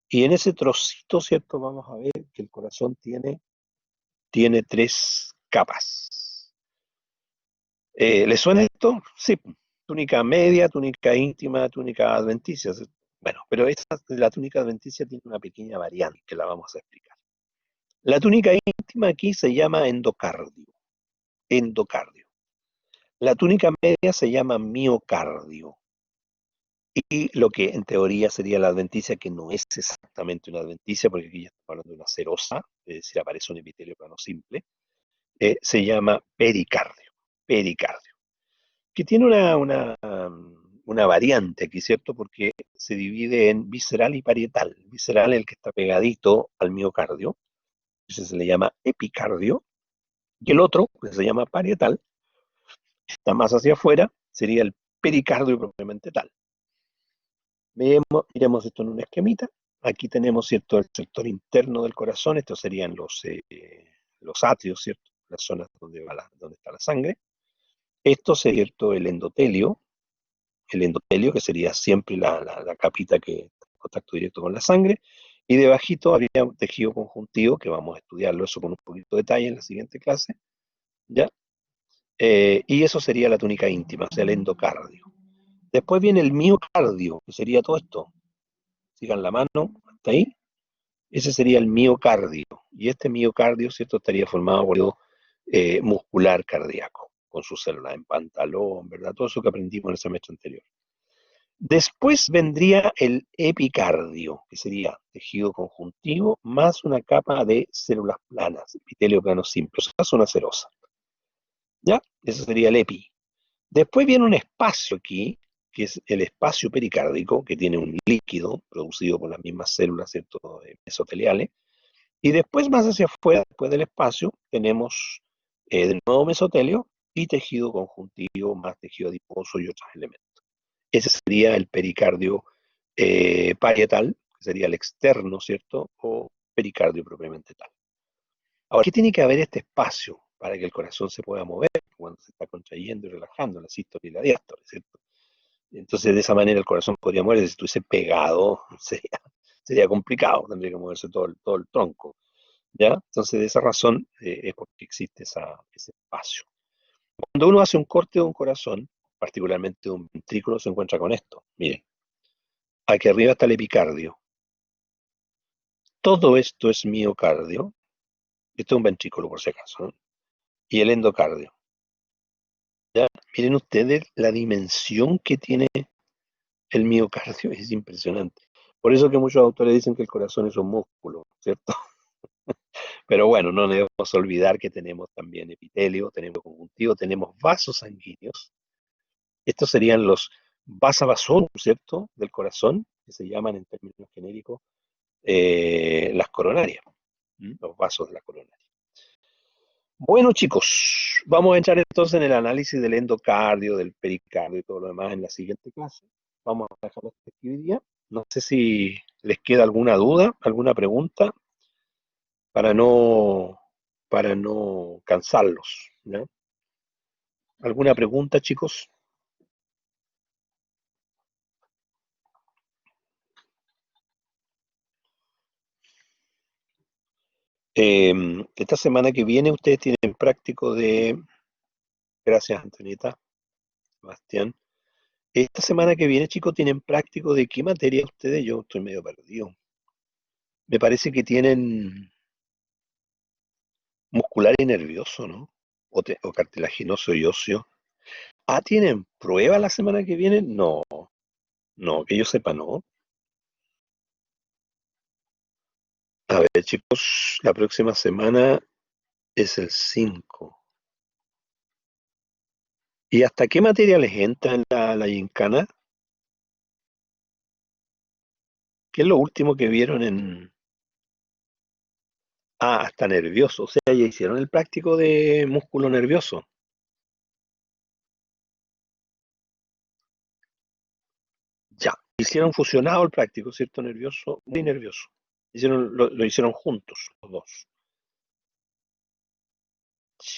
y en ese trocito, ¿cierto? Vamos a ver que el corazón tiene tres capas. ¿Le suena esto? Sí. Túnica media, túnica íntima, túnica adventicia. Bueno, pero la túnica adventicia tiene una pequeña variante que la vamos a explicar. La túnica íntima aquí se llama endocardio. Endocardio. La túnica media se llama miocardio. Y lo que en teoría sería la adventicia, que no es exactamente una adventicia, porque aquí ya estamos hablando de una serosa, es decir, aparece un epitelio plano simple, se llama pericardio. Pericardio. Que tiene una variante aquí, ¿cierto? Porque se divide en visceral y parietal. Visceral es el que está pegadito al miocardio, ese se le llama epicardio, y el otro, que se llama parietal, está más hacia afuera, sería el pericardio propiamente tal. Miremos esto en una esquemita. Aquí tenemos, ¿cierto?, el sector interno del corazón. Estos serían los atrios, ¿cierto? Las zonas donde está la sangre. Esto sería, ¿cierto?, el endotelio, que sería siempre la capita que está en contacto directo con la sangre. Y debajito habría un tejido conjuntivo, que vamos a estudiarlo eso con un poquito de detalle en la siguiente clase, ¿ya? Y eso sería la túnica íntima, o sea, el endocardio. Después viene el miocardio, que sería todo esto. Sigan la mano, hasta ahí. Ese sería el miocardio. Y este miocardio, ¿cierto?, estaría formado por muscular cardíaco, con sus células en pantalón, ¿verdad? Todo eso que aprendimos en el semestre anterior. Después vendría el epicardio, que sería tejido conjuntivo más una capa de células planas, epitelio plano simple, o sea, es una serosa. ¿Ya? Eso sería el epi. Después viene un espacio aquí, que es el espacio pericárdico, que tiene un líquido producido por las mismas células, ¿cierto?, mesoteliales. Y después, más hacia afuera, después del espacio, tenemos de nuevo mesotelio y tejido conjuntivo, más tejido adiposo y otros elementos. Ese sería el pericardio parietal, que sería el externo, ¿cierto? O pericardio propiamente tal. Ahora, ¿qué tiene que haber este espacio para que el corazón se pueda mover cuando se está contrayendo y relajando, la sístole y la diástole, ¿cierto? Entonces, de esa manera el corazón podría mover. Si estuviese pegado, sería complicado, tendría que moverse todo el tronco, ¿ya? Entonces, de esa razón es porque existe ese espacio. Cuando uno hace un corte de un corazón, particularmente de un ventrículo, se encuentra con esto. Miren, aquí arriba está el epicardio. Todo esto es miocardio. Esto es un ventrículo, por si acaso, ¿no? Y el endocardio. ¿Ya? Miren ustedes la dimensión que tiene el miocardio, es impresionante. Por eso que muchos autores dicen que el corazón es un músculo, ¿cierto? Pero bueno, no debemos olvidar que tenemos también epitelio, tenemos conjuntivo, tenemos vasos sanguíneos. Estos serían los vasa vasorum, ¿cierto?, del corazón, que se llaman en términos genéricos las coronarias, los vasos de la coronaria. Bueno, chicos, vamos a entrar entonces en el análisis del endocardio, del pericardio y todo lo demás en la siguiente clase. Vamos a dejarlo hasta aquí hoy día. No sé si les queda alguna duda, alguna pregunta, para no, para no cansarlos, ¿ya? ¿Alguna pregunta, chicos? Esta semana que viene ustedes tienen práctico de... Gracias, Antonieta, Bastián. Esta semana que viene, chicos, tienen práctico de qué materia ustedes. Yo estoy medio perdido. Me parece que tienen muscular y nervioso, ¿no? O cartilaginoso y óseo. Ah, ¿tienen prueba la semana que viene? No, no, que yo sepa, no. A ver, chicos, la próxima semana es el 5. ¿Y hasta qué materia les entra en la gincana? ¿Qué es lo último que vieron en... Ah, hasta nervioso. O sea, ya hicieron el práctico de músculo nervioso. Ya. Hicieron fusionado el práctico, ¿cierto? Nervioso y nervioso. Lo hicieron juntos, los dos.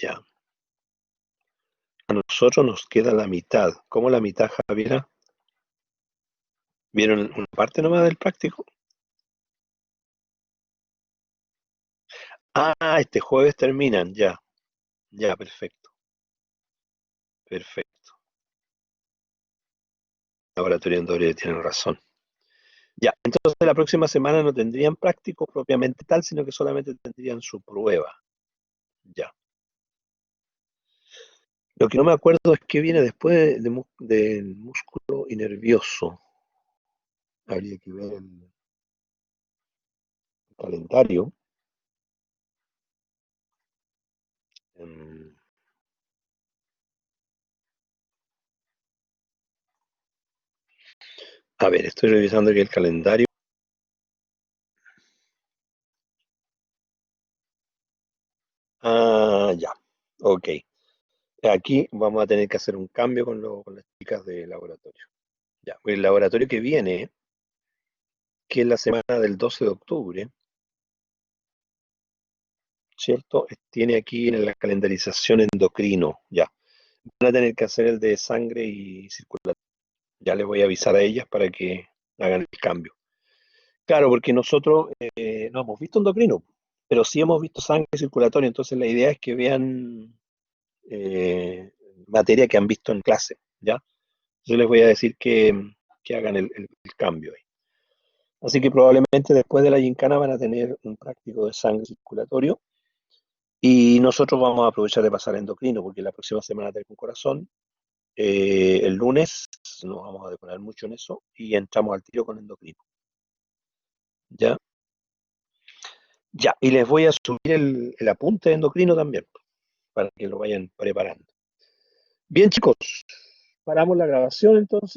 Ya. A nosotros nos queda la mitad. ¿Cómo la mitad, Javiera? ¿Vieron una parte nomás del práctico? Ah, este jueves terminan, ya, ya, perfecto, perfecto. Laboratorio en doble, tienen razón. Ya, entonces la próxima semana no tendrían práctico propiamente tal, sino que solamente tendrían su prueba. Ya. Lo que no me acuerdo es qué viene después del músculo y nervioso. Habría que ver el calendario. Em, A ver, estoy revisando aquí el calendario. Ah, ya. Ok. Aquí vamos a tener que hacer un cambio con las chicas de laboratorio. Ya. El laboratorio que viene, que es la semana del 12 de octubre, ¿cierto? Tiene aquí en la calendarización endocrino. Ya. Van a tener que hacer el de sangre y circulatorio. Ya les voy a avisar a ellas para que hagan el cambio. Claro, porque nosotros no hemos visto endocrino, pero sí hemos visto sangre circulatoria, entonces la idea es que vean materia que han visto en clase, ¿ya? Yo les voy a decir que hagan el cambio ahí. Así que probablemente después de la gincana van a tener un práctico de sangre circulatorio y nosotros vamos a aprovechar de pasar a endocrino, porque la próxima semana tengo un corazón. El lunes nos vamos a demorar mucho en eso y entramos al tiro con endocrino, ¿ya? Ya, y les voy a subir el apunte de endocrino también, para que lo vayan preparando. Bien, chicos, paramos la grabación entonces.